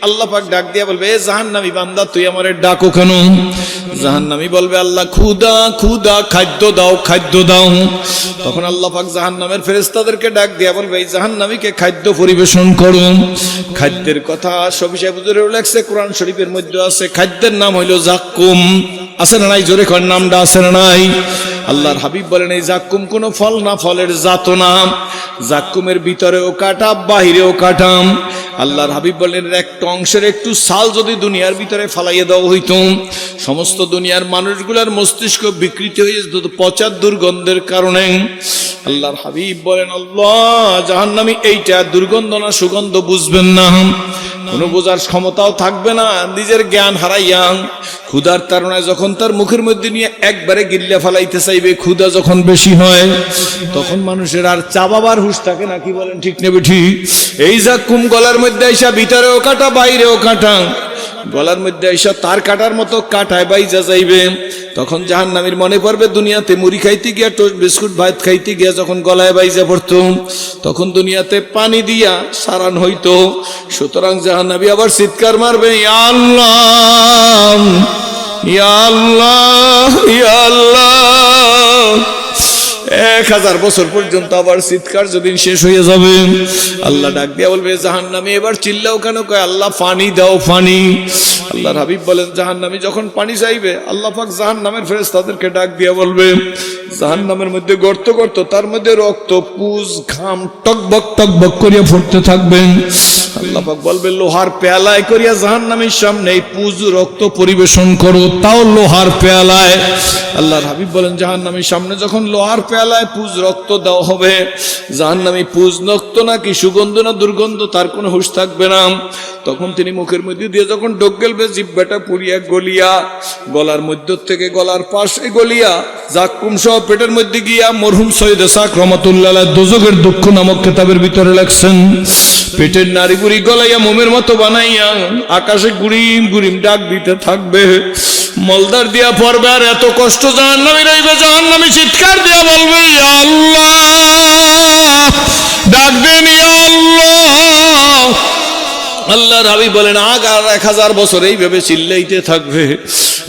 আল্লাহ পাক ডাক দিয়া বলবে, এ জাহান্নামী বান্দা তুই আমারে ডাকো কেন? জাহান্নামী বলবে, আল্লাহ ক্ষুধা ক্ষুধা, খাদ্য দাও খাদ্য দাও। তখন আল্লাহ পাক জাহান্নামের ফেরেশতাদেরকে ডাক দিয়া বলবে, এই জাহান্নামীকে খাদ্য পরিবেশন করো। খাদ্যের কথা সবিশেষ হুজুরে লেখছে, কোরআন শরীফের মধ্যে আছে। খাদ্যের নাম হইল জাক্কুম। আছে না নাই? জোরে কর, নামটা আছে না নাই? আল্লাহর হাবিব বলেন, এই জাক্কুম কোন ফল না, ফলের জাত না। জাক্কুমের ভিতরেও কাটা, বাহিরেও কাটা। আল্লাহর হাবিব বলেন, একটা অংশের একটু ছাল যদি দুনিয়ার ভিতরে ফালাইয়ে দেওয়া হইতো, সমস্ত দুনিয়ার মানুষগুলার মস্তিষ্ক বিকৃতি হয়ে যেত পচার দুর্গন্ধের কারণে। আল্লাহর হাবিব বলেন, আল্লাহ জাহান্নামী এইটা দুর্গন্ধ না সুগন্ধ বুঝবেন না, কোনো বোঝার ক্ষমতাও থাকবে না, নিজের জ্ঞান হারাইয়া ক্ষুধার তাড়নায় যখন তার মুখের মধ্যে নিয়ে একবারে গিল্লা ফালাইতে চাইবে, ক্ষুধা যখন বেশি হয় তখন মানুষের আর চাবাবার হুঁশ থাকে না। কি বলেন, ঠিক নেবে ঠিক? এই জাক্কুম গলার মধ্যে আইসা ভিতরেও কাটা, বাইরেও কাটা, গলার মধ্যে আইসা তার কাটার মতো কাটায় বাইজা যাইবে। তখন জাহান্নামীর মনে পড়বে, দুনিয়াতে মুড়ি খাইতে গিয়া, টোস্ট বিস্কুট ভাত খাইতে গিয়া যখন গলায় বাইজা পড়তো, তখন দুনিয়াতে পানি দিয়া সারান হইতো। সুতরাং জাহান্নামী আবার চিৎকার মারবে, ইয়া আল্লাহ ইয়া আল্লাহ ইয়া আল্লাহ। 1000 বছর পর্যন্ত আবার চিৎকার যেদিন শেষ হয়ে যাবে, আল্লাহ ডাক দিয়া বলবে, জাহান্নামী এবার চিল্লাও কেন? কয়, আল্লাহ পানি দাও পানি। আল্লাহর হাবিব বলেন, জাহান্নামী যখন পানি চাইবে, আল্লাহ পাক জাহান্নামের ফেরেশতাদেরকে ডাক দিয়া বলবে, জাহান্নামের মধ্যে গর্ত গর্ত, তার মধ্যে রক্ত, পুজ, ঘাম টকবক করিয়া ফুটতে থাকবে। আল্লাহ পাক বলবে, লোহার পেয়ালায় করিয়া জাহান্নামীর সামনে এই পুজ রক্ত পরিবেশন করো, তাও লোহার পেয়ালায়। আল্লাহর হাবিব বলেন, জাহান্নামীর সামনে যখন লোহার পেয়ালায় পুজ রক্ত দেওয়া হবে, জাহান্নামী পুজ রক্ত নাকি সুগন্ধ না দুর্গন্ধ তার কোনো হুঁশ থাকবে না। তখন তিনি মুখের মধ্যে দিয়ে যখন ঢোক গেলবে, জিহ্বাটা পুড়িয়া গলিয়া গলার মধ্য থেকে গলার পাশে গলিয়া জাক্কুম সহ পেটের মধ্যে গিয়া, মরহুম সৈয়দ সাক রহমাতুল্লাহ আলাইহি দোজখের দুঃখ নামক কিতাবের ভিতরে লেখছেন, পেটের নাড়ি বুড়ি গলাইয়া মোমের মতো বানাইয়া আকাশে গুড়িম গুড়িম ডাক দিতে থাকবে, মলদার দিয়া পড়বে। আর এত কষ্ট জাহান্নামী রইবে, জাহান্নামী চিৎকার দিয়া বলবে, ইয়া আল্লাহ, ডাক দেন ইয়া আল্লাহ। আল্লাহর হাবিব বলেন, আর 1000 বছর এইভাবে চিল্লাইতে থাকবে।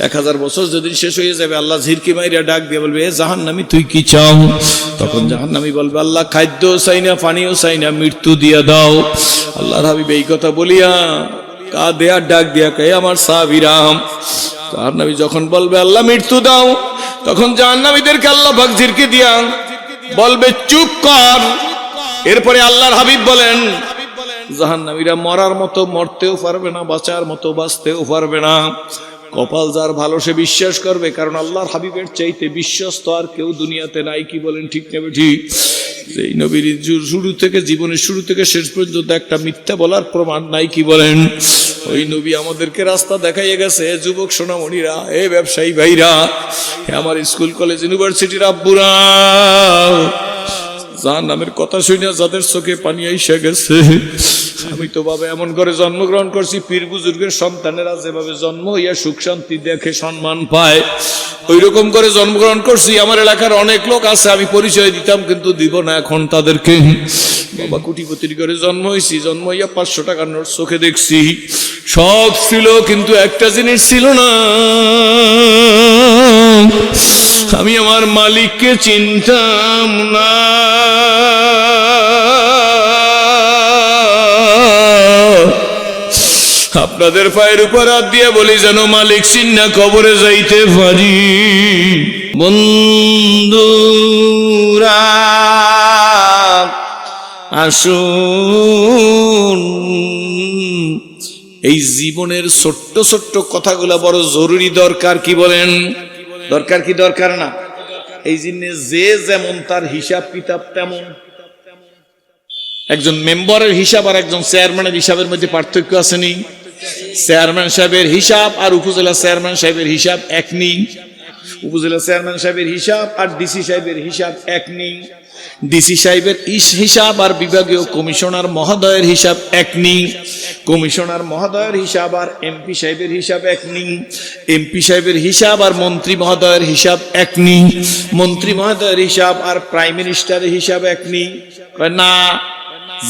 1000 বছর যেদিন শেষ হয়ে যাবে, আল্লাহ ঝিরকি মাইরা ডাক দিয়ে বলবে, এ জাহান্নামী তুই কি চাও? তখন জাহান্নামী বলবে, আল্লাহ খাদ্য চাই না, পানিও চাই না, মৃত্যু দিয়া দাও। আল্লাহর হাবিব এই কথা বলিয়া কাঁদে আর ডাক দিয়া কয়, আমার সাহাবীরাম। জাহান্নামী যখন বলবে, আল্লাহ মৃত্যু দাও, তখন জাহান্নামীদেরকে আল্লাহ পাক ঝিরকি দিয়া বলবে, চুপ কর। এরপরে আল্লাহর হাবিব বলেন, জাহান্নামীরা মরার মতো মরতেও পারবে না, বাঁচার মতো বাঁচতেও পারবে না। কপাল যার ভালো সে বিশ্বাস করবে, কারণ আল্লাহর হাবিবের চাইতে বিশ্বস্ত আর কেউ দুনিয়াতে নাই। কি বলেন, ঠিক নেবে ঠিক? এই নবীর শুরু থেকে, জীবনের শুরু থেকে শেষ পর্যন্ত একটা মিথ্যা বলার প্রমাণ নাই। কি বলেন? ওই নবী আমাদেরকে রাস্তা দেখাইয়ে গেছে। যুবক সোনামণিরা, এ ব্যবসায়ী ভাইরা, আমার স্কুল কলেজ ইউনিভার্সিটির আব্বুরা, জাহান্নামের কথা শুনে যাদের চোখে পানি আইসা গেছে, আমি তো বাবা এমন করে জন্মগ্রহণ করছি, পীর বুজুর্গের সন্তানেরা যেভাবে জন্ম হইয়া সুখ শান্তি দেখে সম্মান পায়, ওই রকম করে জন্মগ্রহণ করছি। আমার এলাকার অনেক লোক আছে, আমি পরিচয় দিতাম কিন্তু দিব না এখন তাদেরকে। বাবা কোটিপতির ঘরে জন্ম হয়েছি, জন্ম হইয়া 500 টাকার নোট চোখে দেখছি, সব ছিল কিন্তু একটা জিনিস ছিল না, আমি আমার মালিককে চিনতাম না। আপনাদের পায়ের উপর হাত দিয়ে বলি, যেন মালিক চিন্না কবরে যাইতে পারি। বন্ধুরা আসুন, এই জীবনের ছোট্ট ছোট্ট কথাগুলা বড় জরুরি, দরকার। কি বলেন? দরকার কি দরকার না? এই জন্য যে যেমন তার হিসাব কিতাব তেমন। একজন মেম্বারের হিসাব আর একজন চেয়ারম্যানের হিসাবের মধ্যে পার্থক্য আছে নি? চেয়ারম্যান সাহেবের হিসাব আর উপজেলা চেয়ারম্যান সাহেবের হিসাব এক নেই। উপজেলা চেয়ারম্যান সাহেবের হিসাব আর ডিসি সাহেবের হিসাব এক নেই। ডিসি সাহেবের হিসাব আর বিভাগীয় কমিশনার মহোদয়ের হিসাব এক নেই। কমিশনার মহোদয়ের হিসাব আর এমপি সাহেবের হিসাব এক নেই। এমপি সাহেবের হিসাব আর মন্ত্রী মহোদয়ের হিসাব এক নেই। মন্ত্রী মহোদয়ের হিসাব আর প্রাইম মিনিস্টারের হিসাব এক নেই। না,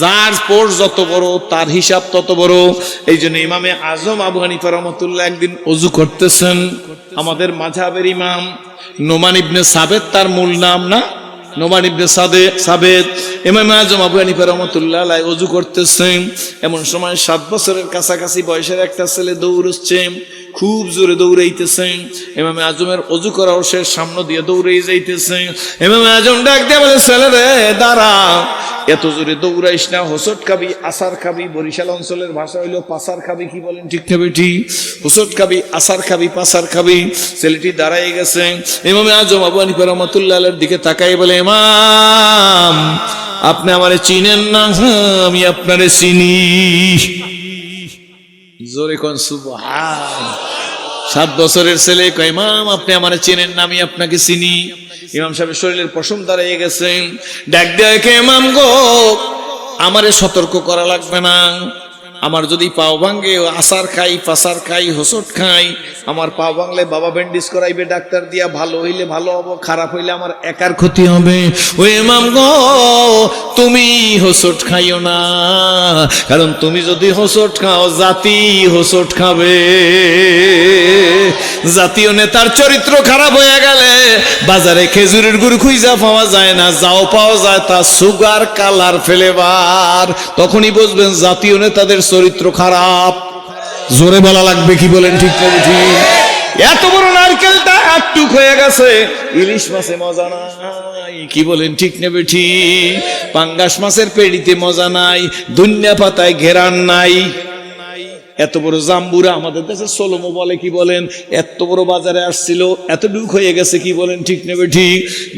যার পোষ যত বড় তার হিসাব তত বড়। এই জন্য ইমামে আজম আবু হানিফা রহমাতুল্লাহ একদিন ওযু করতেছেন, আমাদের মাযহাবের ইমাম নোমান ইবনে সাবেত তার মূল নাম না, নোমান ইবনে সাবেত। ইমাম আজম আবু হানিফা রাহমাতুল্লাহ আলাইহি ওযু করতেছেন, এমন সময় 7 বছরের কাছাকাছি বয়সের একটা ছেলে দৌড়চ্ছে, খুব জোরে দৌড়াইতেছে। ইমাম আজমের ওযু করাও শেষ, সামনে দিয়ে দৌড়াই যাইতেছে। ইমাম আজম ডাক দিয়ে বলে, ছেলে রে দাঁড়া, এত জোরে দৌড়াইস না, হোঁচট খাবি, আসার খাবি। বরিশাল অঞ্চলের ভাষা হইলো পাসার খাবি, কি বলেন ঠিক না বেটি? হোঁচট খাবি, আসার খাবি, পাসার খাবি। ছেলেটি দাঁড়াই গেছে। ইমাম আজম আবু হানিফা রাহমাতুল্লাহ আলাইহির দিকে তাকাই বলে, ইমাম আপনি আমারে চিনেন না? আমি আপনারে চিনি। জোরে কোন সুবহান। 7 বছরের ছেলে কয়, ইমাম আপনি আমারে চেনেন না? আমি আপনাকে চিনি। ইমাম সাহেবের শরীরের পশম দাঁড়িয়ে গেছে। ডাক দিয়ে, ইমাম গো, আমারে সতর্ক করা লাগবে না। আমার যদি পাও ভাঙ্গে, আসার খাই, পাসার খাই, হোঁচট খাই, আমার পাও ভাঙলে বাবা ব্যান্ডেজ করাইবে ডাক্তার দিয়া, ভালো হইলে ভালো হবো, খারাপ হইলে আমার একার ক্ষতি হবে। ও ইমাম গো, তুমি হোঁচট খাইও না, কারণ তুমি যদি হোঁচট খাও জাতি হোঁচট খাবে। জাতীয় নেতার চরিত্র খারাপ হয়ে গেলে বাজারে খেজুরের গুড় খুঁজা পাওয়া যায় না, যাও পাওয়া যায় তা সুগার কালার ফ্লেভার। তখনই বুঝবেন জাতীয় নেতাদের চরিত্র খারাপ। জোরে বলা লাগবে, কি বলেন ঠিক না ঠিক? এত বড় নারকেলটা একটুক হয়ে গেছে, ইলিশ মাছে মজা নাই, কি বলেন ঠিক না বেঠি? পাঙ্গাস মাছের পেড়িতে মজা নাই, ধনিয়া পাতায় ঘেরান নাই। এত বড় জাম্বুরা আমাদের দেশে সোলমো বলে, কি বলেন? এত বড় বাজারে আসছিল, এত ডুক হয়ে গেছে, কি বলেন ঠিক না বেঠি?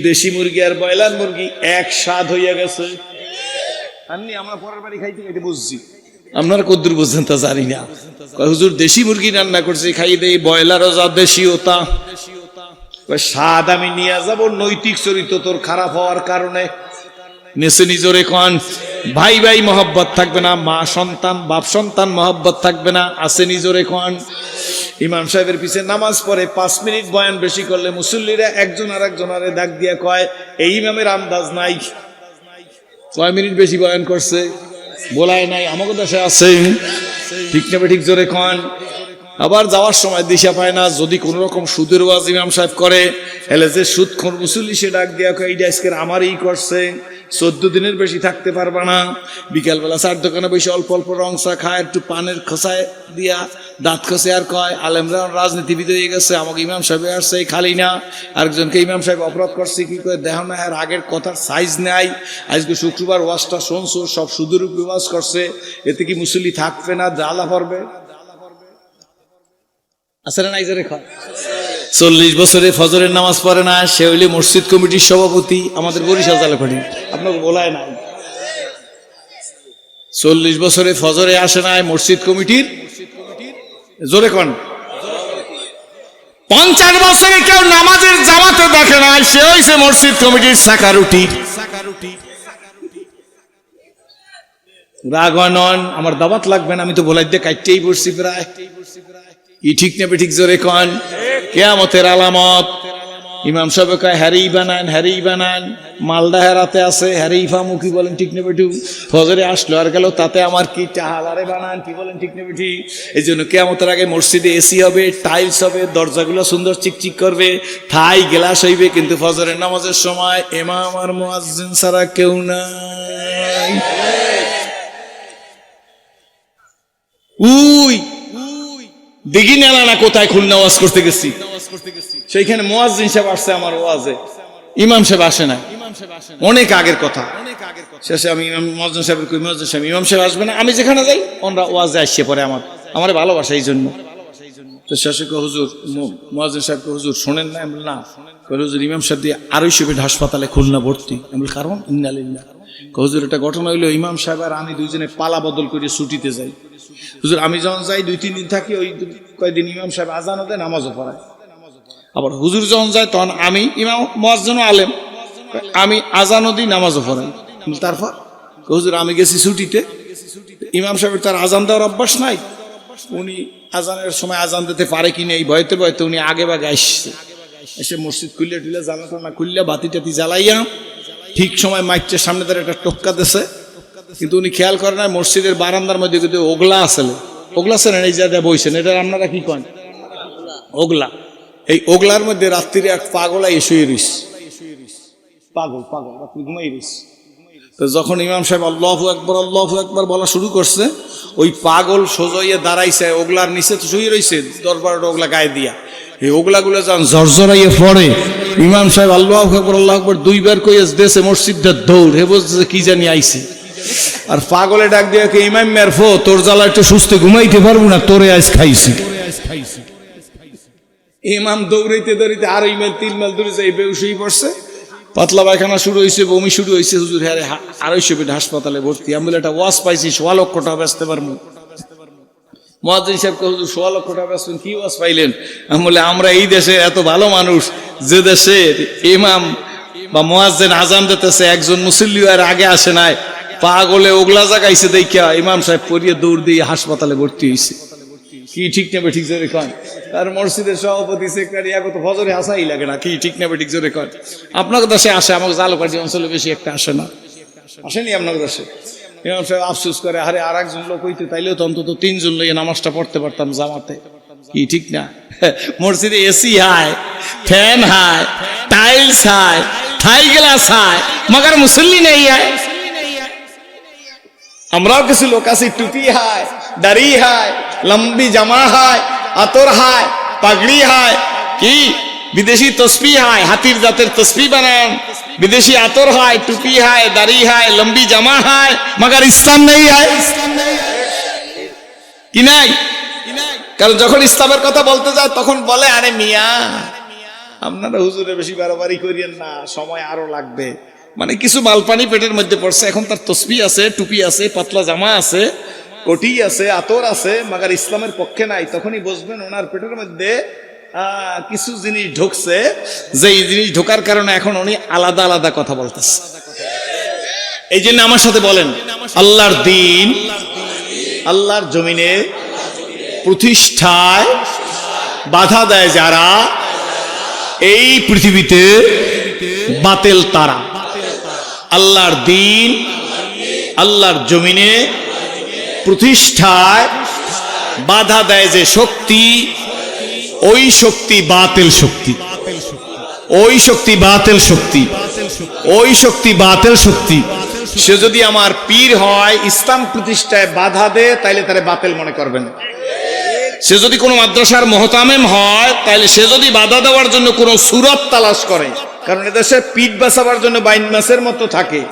দেশি মুরগি আর ব্রয়লার মুরগি এক স্বাদ হইয়া গেছে। আমি আমরা পরের বাড়ি খাইতে খাইতে বুঝছি, আপনারা কদ্দুর বুঝছেন তা জানি না। হুজুর দেশি মুরগি রান্না করছে, খাই দেই, ব্রয়লারও যা দেশিও তা। স্বাদ আমি নিয়ে যাব, নৈতিক চরিত্র তোর খারাপ হওয়ার কারণে। নেছে নিজরে কন, ভাই ভাই মহব্বত থাকবে না, মা সন্তান বাপ সন্তান মহব্বত থাকবে না, আছে নিজরে কন। ইমাম সাহেবের পিছে নামাজ পড়ে 5 মিনিট বয়ান বেশি করলে মুসল্লিরা একজন আর একজনারে ডাক দিয়ে কয়, এই ইমামের আন্দাজ নাই, 6 মিনিট বেশি বয়ান করছে, বলায় নাই। আমাকে দেশে আছে, ঠিক না ঠিক? জোরে কন। আবার যাওয়ার সময় দিশা পায় না, যদি কোন রকম সুদের ওয়াজ ইমাম সাহেব করে, এলে যে সুদখোর মুসল্লি সে ডাক দিয়া কয়, এইটা আজকের আমারই করছে, 14 দিনের বেশি থাকতে পারবা না। বিকালবেলা 4 দোকানে বসে অল্প অল্প রংসা খায়, একটু পানের খোসায় দিয়া দাঁত খসে আর কয়, আলেমরা রাজনীতিবিদ হয়ে গেছে, আমাকে ইমাম সাহেব আসছে খালি না। আরেকজনকে ইমাম সাহেব অপরাধ করছে, কি করে দেখো না, আর আগের কথার সাইজ নাই, আজকে শুক্রবার ওয়াজটা শুনছো, সব সুদের উপর ওয়াজ করছে, এতে কি মুসল্লি থাকবে না, জ্বালা পড়বে? আসলে নাই জোরে কয়। 40 বছরে ফজরের নামাজ পড়ে না, সে হইলে মসজিদ কমিটির সভাপতি, আমাদের বরিশাল জালাপাড়ি, আপনাকে বলায় নাই। 40 বছরে ফজরে আসে নাই, মসজিদ কমিটির, জোরে কন। 50 বছরে কেউ নামাজের জামাতে দেখে নাই, সে হইছে মসজিদ কমিটির সাকারুটি। রাগনন আমার দাওয়াত লাগবে না, আমি তো বলাই দিয়ে কাটতেই পড়ছি প্রায়, ই ঠিক না ঠিক? জোরে কন। কিয়ামতের আলামত। ইমাম সাহেব কয়, হ্যারি বানান, হ্যারি বানান, মালদা হেরাতে আছে, হ্যারি ফামু, কি বলেন ঠিক না বেটু? ফজরে আসলো আর গেল, তাতে আমার কি? চাহালারে বানান, কি বলেন ঠিক না বেটি? এই জন্য কিয়ামতের আগে মসজিদে এসি হবে, টাইলস হবে, দরজাগুলো সুন্দর চিকচিক করবে, থাই গ্লাস হইবে, কিন্তু ফজরের নামাজের সময় ইমাম আর মুয়াজ্জিন ছাড়া কেউ নাই। উই দিঘি নেলা না কোথায় খুলনা ওয়াজ করতে গেছি, সেইখানে মুয়াজ্জিন সাহেব আসছে আমার ওয়াজে, ইমাম সাহেব আসে না, অনেক আগের কথা। শেষে আমি মুয়াজ্জিন সাহেবের কই, মুয়াজ্জিন সাহেব ইমাম সাহেব আসবে না, আমি যেখানে যাই ওনারা ওয়াজে আসছে পরে আমার ভালোবাসা এই জন্য। তো শেষে কো, হুজুর, মুয়াজ্জিন সাহেব কো, হুজুর শোনেন না? আমি না। কইল, হুজুর ইমাম সাহেব দিয়ে 250 বেড হাসপাতালে খুলনা ভর্তি। আমি কারণ ইন্নালিল্লাহ। হুজুর এটা ঘটনা হইলো, ইমাম সাহেব আর আমি দুইজনে পালা বদল করে ছুটিতে যাই। হুজুর আমি যখন যাই 2-3 দিন থাকি, ওই কয়েকদিন ইমাম সাহেব আজানও দেয়, নামাজও পড়ায়। আবার হুজুর যখন যায় তখন আমি ইমাম, মুয়াজ্জিনও আলেম, আমি আজানও দিই, নামাজও পড়াই। তারপর হুজুর আমি গেছি ছুটিতে, ইমাম সাহেবের তার আজান দেওয়ার অভ্যাস নাই, উনি আজানের সময় আজান দিতে পারে কিনা এই ভয়তে ভয়তে উনি আগে বাগে আসছে। এসে মসজিদ খুললে টুলে জ্বালা টানা খুললে বাতি টাতি জ্বালাইয়া ঠিক সময় মাইকটার সামনে তার একটা টোক্কা দিছে, কিন্তু উনি খেয়াল করেন না মসজিদের বারান্দার মধ্যে কিন্তু ওগলা আছে, ওগলা আছে না, এই জায়গায় বইছেন, এটা আপনারা কি করেন? ওগলা। এই ওগলার মধ্যে রাত্রিরে এক পাগল শুয়ে রইস, পাগল পাগল রাত্রি ঘুমাই রইস। তো যখন ইমাম সাহেব আল্লাহু আকবার বলা শুরু করছে, ওই পাগল সোজাইয়ে দাঁড়াইছে, ওগলার নিচে তো শুয়ে রইছে, 10-12টা ওগলা গায়ে দিয়া। এই ওগলাগুলো যখন জর্জরাইয়ে পড়ে, ইমাম সাহেব আল্লাহু আকবার 2বার কইয়া দেশে মসজিদটা দৌড়, হে বলছে কি জানি আইছে। আর পাগলে ডাক দিয়ে ইমাম মেরফো, তোর জ্বালা একটু সুস্থ ঘুমাইতে পারবো না, তোরে আজ খাইছি। ইমাম দৌড়াইতে দৌড়াইতে আর 2 মাইল দূরে যাই বেউসই পড়ছে, পাতলা পায়খানা শুরু হয়েছে, বমি শুরু হয়েছে। হুজুর হ্যাঁ 250 বেড হাসপাতালে ভর্তি। আমি বলে একটা ওয়াজ পাইছি, 1.25 লক্ষ টাকা বেচতে পারবো। মুয়াজ্জিন সাহেবকে হুজুর 1.25 লক্ষ টাকা বেচবেন, কি ওয়াজ পাইলেন? আমি বলে আমরা এই দেশে এত ভালো মানুষ, যে দেশের ইমাম বা মুয়াজ্জিন আজান দিতেছে একজন মুসল্লি আর আগে আসে নাই, পাগলে ওগলা জাগাইছে দেখিয়া ইমাম সাহেব পড়িয়ে দৌড় দিয়ে হাসপাতালে ভর্তি হয়েছে। কি ঠিক নেবে ঠিক জোরে কন? আর মসজিদের সভাপতি সেক্রেটারি আগত ফজরে আসাই লাগে না, কি ঠিক নেবে ঠিক জোরে কন? আপনার দেশে আসে, আমাকে জালুকাঠি অঞ্চলে বেশি একটা আসে না, আসেনি আপনার দেশে। ইমাম সাহেব আফসোস করে, আরে আর একজন লোক হইতে তাইলেও তো অন্তত 3 জন লইয়ে নামাজটা পড়তে পারতাম জামাতে। কি ঠিক না? মসজিদে এসি হায়, ফ্যান হায়, টাইলস হায়, থাই গ্লাস হায়, মগর মুসল্লি নেই হায়। আমরাও কিছু লোক আছি, টুপি হায়, দাড়ি হায়, লম্বি জামা হায়, আতর হায়, পাগড়ি হায়, কি বিদেশি তসবি হায়, হাতির জাতের তসবি বানান, বিদেশি আতর হায়, টুপি হায়, দাড়ি হায়, লম্বি জামা হায়, মগর ইসলাম নেই হায়। কি নাই? কারণ যখন ইসলামের কথা বলতে যায় তখন বলে, আরে মিয়া আপনারা হুজুরে বেশি বাড়াবাড়ি করিয়েন না, সময় আরো লাগবে। মানে কিছু মালপানি পেটের মধ্যে পড়ছে, এখন তার তসবি আছে, টুপি আছে, পাতলা জামা আছে, কোটি আছে, আতর আছে, মাগার ইসলামের পক্ষে নাই। তখনই বুঝবেন ওনার পেটের মধ্যে কিছু জিনিস ঢুকছে, যে এই জিনিস ঢোকার কারণে এখন উনি আলাদা আলাদা কথা বলতেছে। এই জন্য আমার সাথে বলেন, আল্লাহর দ্বীন, আল্লাহর জমিনে প্রতিষ্ঠায় বাধা দেয় যারা, এই পৃথিবীতে বাতিল তারা। আল্লাহর দ্বীন, আল্লাহর জমিনে প্রতিষ্ঠায় বাধা দেয় যে শক্তি, ওই শক্তি বাতিল শক্তি, ওই শক্তি বাতিল শক্তি, ওই শক্তি বাতিল শক্তি। সে যদি আমার পীর হয়, ইসলাম প্রতিষ্ঠায় বাধা দেয়, তাইলে তারে বাতিল মনে করবেন। সে যদি কোনো মাদ্রাসার মুহতামিম হয়, তাইলে সে যদি বাধা দেওয়ার জন্য কোনো সুরত তালাশ করে, কারণ এদেশে পিঠ বাঁচাবার জন্য বাইন মাসের মতো থাকে,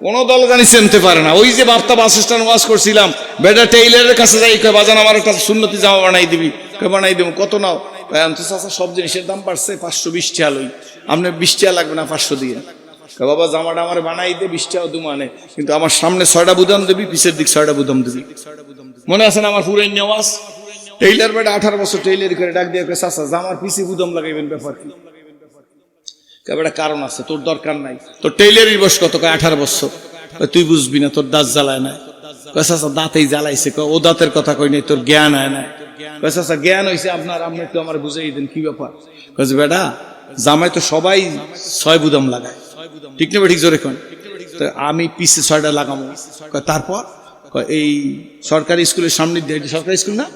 কোন দল জানি চিনতে পারে না। ওই যে বাপ্তা বাস স্ট্যান্ড ওয়াজ করছিলাম, বেটা টেইলারের কাছে যাই, কয় বাজান আমার একটা সুন্নতি জামা বানাই দিবি, বানাই দেবো, কত নাও? সব জিনিসের দাম বাড়ছে, 520 টাকা লই। আপনার 20 টাকা লাগবে না, 500 দিয়ে। বাবা জামাটা আমার বানাই দে, 20 টাকা দুমানে, কিন্তু আমার সামনে 6টা বুদাম দিবি, পিছের দিক 6টা বুদাম দিবি। মনে আছে না আমার পুরাই নেওয়াজ? টেইলার বেটা 18 বছর টেইলারি করে ডাক দিয়ে চাচা জামার পিছে বুদাম লাগাইবেন, ব্যাপার কি? বেটা কারণ আছে, তোর দরকার নাই। তোর টেইলারির বয়স কত? 18 বছর। তুই বুঝবি না, তোর দাঁত জ্বালায় না। চাচা দাঁতেই জ্বালাইছে। ও দাঁতের কথা কই নাই, তোর জ্ঞান হয় না। চাচা জ্ঞান হয়েছে আপনার, আপনি একটু আমার বুঝাই দেন কি ব্যাপার? বেটা জামাই তো সবাই 6 বুদাম লাগায়, ঠিক না? ঠিক জোরে কোন? আমি পিছে 6টা লাগাবো। তারপর এই সরকারি স্কুলের সামনে দিয়ে, সরকারি স্কুল না,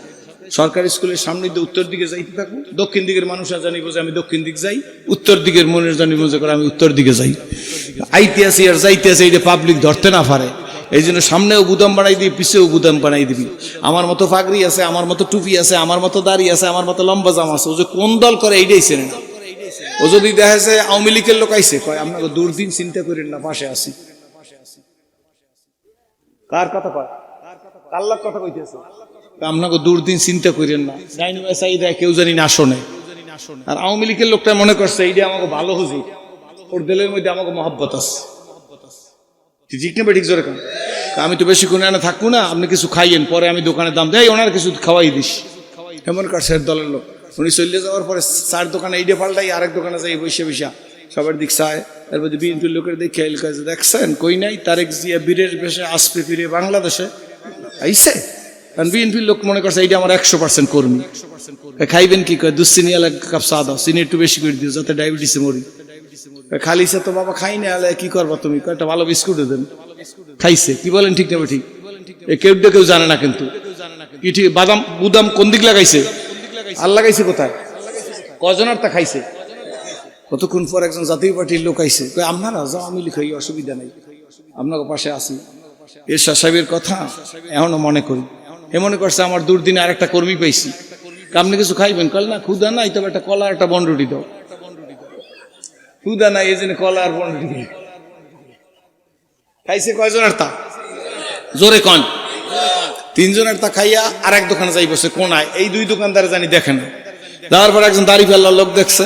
সরকারি স্কুলের সামনে দিয়ে উত্তর দিকে যাইতে থাকুন। দক্ষিণ দিকের মানুষ জানিব যে আমি দক্ষিণ দিক যাই, উত্তর দিকের মনের জানিব যে আমি উত্তর দিকে যাই। আইতে আসি আর যাইতে আসি, এটা পাবলিক ধরতে না পারে। এই জন্য সামনেও বুদাম বানাই দিবি, পিছেও বুদাম বানাই দিবি। আমার মতো পাগড়ি আছে, আমার মতো টুপি আছে, আমার মতো দাড়ি আছে, আমার মতো লম্বা জামা আছে। ও যে কোন দল করে এইটাই চেনে না। ও যদি দেখা যায় আওয়ামী লীগের লোক আইছে, কয় আপনাকে দুর্দিন চিন্তা করেন না, পাশে আসি। কার কথা কয়? আল্লাহর কথা কইতেছে। আপনাকে দুর্দিন চিন্তা করেন না, কেউ জানি না শোনে। আর আওয়ামী লীগের লোকটা মনে করছে এইটা আমাকে ভালো হুজুর, ওর দিলের মধ্যে আমাকে মহব্বত আছে, ঠিক না? ঠিক জোরে কেন? আমি তো বেশি কোনো থাকবো না, আপনি কিছু খাইয়েন, পরে আমি দোকানে দাম দেয়, ওনার কিছু খাওয়াই দিস। এমন কার দলের লোক। উনি চলে যাওয়ার পরে 4 দোকানে এইটা পাল্টাই, আরেক দোকানে যাই বসে বসা সবার দিক চায়। তারপর বিএনপির লোকের দেখে দেখছেন কই নাই তারেক জিয়া বীরের বেশে আসবে ফিরে বাংলাদেশে আইসে। কারণ বিএনপির লোক মনে করছে এইটা আমার 100% কর্মী। খাইবেন কি? কয় 2 চিনি আলা কাপ চা দাও, চিনি একটু বেশি করে দিও যাতে ডায়াবেটিসে মরি। খালি সে তো বাবা খাই না, কি করবা তুমি? কয়টা ভালো বিস্কুট দেন। খাইছে। কি বলেন ঠিক না ঠিক? কেউ জানে না কিন্তু কি ঠিক। বাদাম বুদাম কোন দিক লাগাইছে? আর লাগাইছে কোথায়? কজনের তা খাইছে? কতক্ষণ পর একজন জাতীয় পার্টির লোক আইছে, আপনারা আওয়ামী লীগ খাই, অসুবিধা নাই, আপনাকে পাশে আসি। এরশাদ সাহেবের কথা এখনো মনে করি। এ মনে করছে আমার দুর্দিনে আরেকটা কর্মী পাইছি, আপনি কিছু খাইবেন? কল না, ক্ষুদা নাই, তবে একটা কলা একটা বনরুটি দাও। ক্ষুদা নাই এই জন্য কলা আর বনরুটি খাইছে। কয়জনের তা? জোরে কন। 3 জনের তা খাইয়া আর এক দোকানে যাই বসে কোনায়। এই 2 দোকানদার জানি দেখে না। তারপর একজন দাড়ি পাল্লার লোক দেখছে,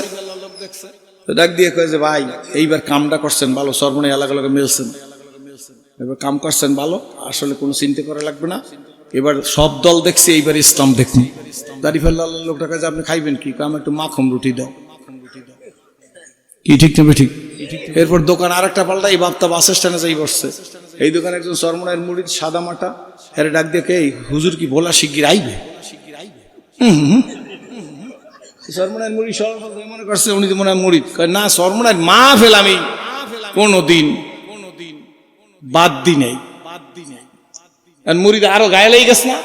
ডাক দিয়ে কয় যে ভাই এইবার কামটা করছেন ভালো, সর্বনে এলাকা লোকে মিলছেন, এবার কাম করছেন ভালো, আসলে কোনো চিন্তা করা লাগবে না, এবার সব দল দেখছি, এইবার ইসলাম দেখুন। দাড়ি পাল্লার লোকটা কাছে আপনি খাইবেন কি? আমি একটু মাখন রুটি দাও। কি ঠিক না ঠিক? এরপর দোকান আর একটা পাল্টা, এই বাপ্তা বাস স্ট্যান্ডে যাই বসছে। এই দোকানে একজন সরমনের মুড়ির সাদা মাটা, এর ডাক দিয়ে কে হুজুর কি ভোলা শিগগির আইবে? সরমনের মুড়ি মনে করছে উনি তো মনে হয় মুড়ি না, সরমনের মা ফেল আমি কোনদিন বাদ দি নাই। মুড়িটা আরো গায়ে লেগে গেছে না,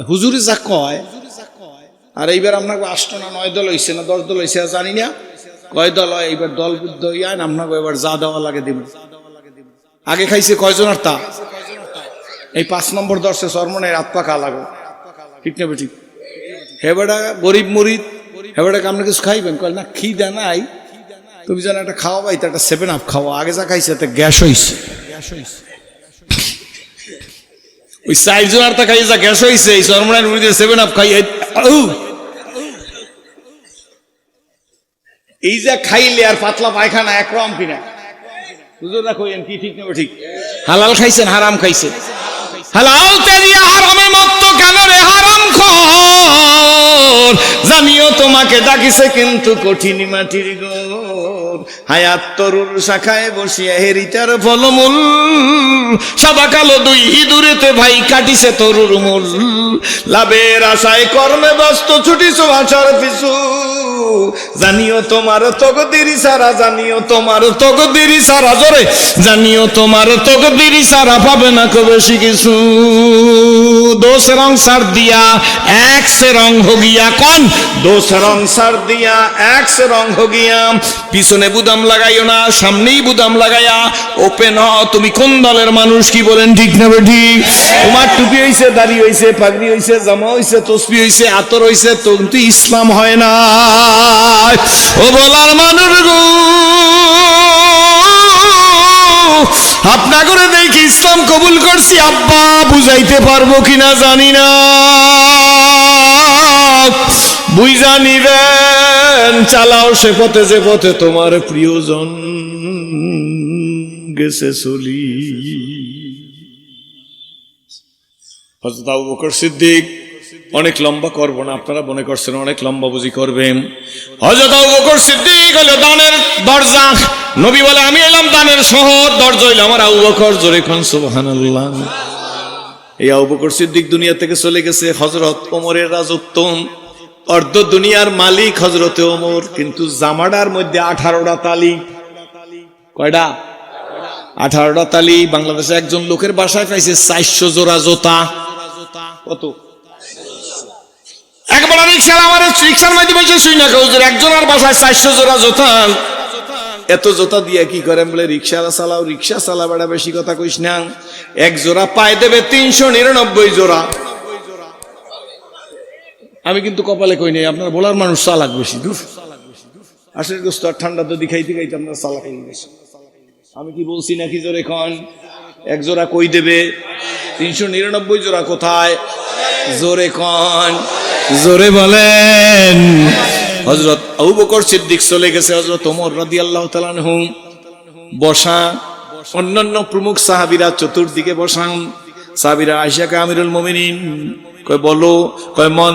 হুজুরে যা কয়। আর এইবার আপনাকে 8 না 9 দল হয়েছে না 10 দল হয়েছে জানি না, কয় দল হয় এইবার, দল বুদ্ধ হইয়া আপনাকে এবার যা দেওয়া লাগে দিব। আগে খাইছে কয়জনের তা? এই 5 নম্বর দর্শে সরমনের হাত পা খা লাগো, ঠিক না ঠিক? হেবেটা গরিব মুরিদ, হেবেটাকে আপনি কিছু খাইবেন? কয় না, খিদা নাই, তুমি যেন একটা খাওয়া পাইতে, একটা 7 আপ খাওয়া। আগে যা খাইছে এতে গ্যাস হয়েছে। ওই 4 জনের তা খাইয়ে যা গ্যাস হয়েছে, এই সরমনের মুরিদের 7 আপ খাই, এই যা খাইলে আর পাতলা পায়খানা একরকম কিনা? হুজুররা কইেন কি ঠিক না ঠিক? হালাল খাইছেন হারাম খাইছেন? হালাল তেরিয়া হারামে মত্ত কেন রে হারাম খোর, জানিও তোমাকে ডাকিছে কিন্তু কঠিন মাটির গোর। হায়াত তরুর শাখায় বসিয়া হেরিটার ফলমূল, সাদা কালো 2 ইঁদুরেতে ভাই কাটিছে তরুর মূল। লাভের আশায় কর্মে ব্যস্ত ছুটিছো আশার পিছু, জানিও তোমার তকদির সারা, জানিও তোমার তকদির সারা, জোরে জানিও তোমার তকদির সারা, পাবে না কো বেশি কিছু। 2 से रंग सर दिया 1 से रंग हो गया, कौन? 2 से रंग सर दिया 1 से रंग हो गया। পিছনে বুদাম লাগাইও না, সামনেই বুদাম লাগাইয়া ওপেন হ। তুমি কোন দলের মানুষ? কি বলেন ঠিক না ঠিক? তোমার টুপি হইছে, দাড়ি হইছে, পাগড়ি হইছে, জামা হইছে, তসবি হইছে, আতর হইছে, কিন্তু ইসলাম হয় না। ও বলার মানুষ গো, আপনা করে দেখি ইসলাম কবুল করছি, আব্বা বুঝাইতে পারবো কিনা জানি না, বুঝা নিবেন। চালাও সে পথে যে পথে তোমার প্রিয়জন গেছে চলি। হযরত আবু বকর সিদ্দিক, অনেক লম্বা করবো না, আপনারা মনে করছেন অনেক লম্বা বুঝি করবেন। হযরত আবু বকর সিদ্দিক হলো দানের দরজা। নবী বলে আমি এলাম দানের শহর, দরজা হইল আমার আবু বকর। জোরে কোন সুবহানাল্লাহ। এই আবু বকর সিদ্দিক দুনিয়া থেকে চলে গেছে, হযরত ওমরের রাজত্ব, অর্ধ দুনিয়ার মালিক হযরতে ওমর। কিন্তু জামাডার মধ্যে 18টা তালি। কয়টা? 18টা তালি। বাংলাদেশে একজন লোকের বাসায় পাইছে 400 জোড়া জোতা। কত? একবার রিক্সার আমার রিক্সার মধ্যে বসে শুই না হুজুর, একজনের বাসায় 400 জোড়া জোতা। এত জোতা দিয়ে কি করেন? বলে রিক্সা চালাও, রিক্সা চালা বেড়া, বেশি কথা কইস না। 1 জোড়া পায়ে দেবে 399 জোড়া। আমি কিন্তু কপালে কই নাই, আপনার বলার মানুষ চালাক বেশি। দূর আসলে গোস্ত আর ঠান্ডা তো দেখাইতে খাইতে আপনার চালাক বেশি। আমি কি বলছি নাকি? জোরে কন। 1 জোড়া কই দেবে? 399 জোড়া কোথায়? জোরে কন, জোরে বলেন। হযরত আবু বকর সিদ্দিক চলে গেছে, হযরত ওমর রাদিয়াল্লাহু তাআলা আনহু বসা, অন্যান্য প্রমুখ সাহাবীরা চতুর্দিকে বসা। সাহাবীরা আয়েশাকে আমিরুল মুমিনিন কয় বলো, কয় মন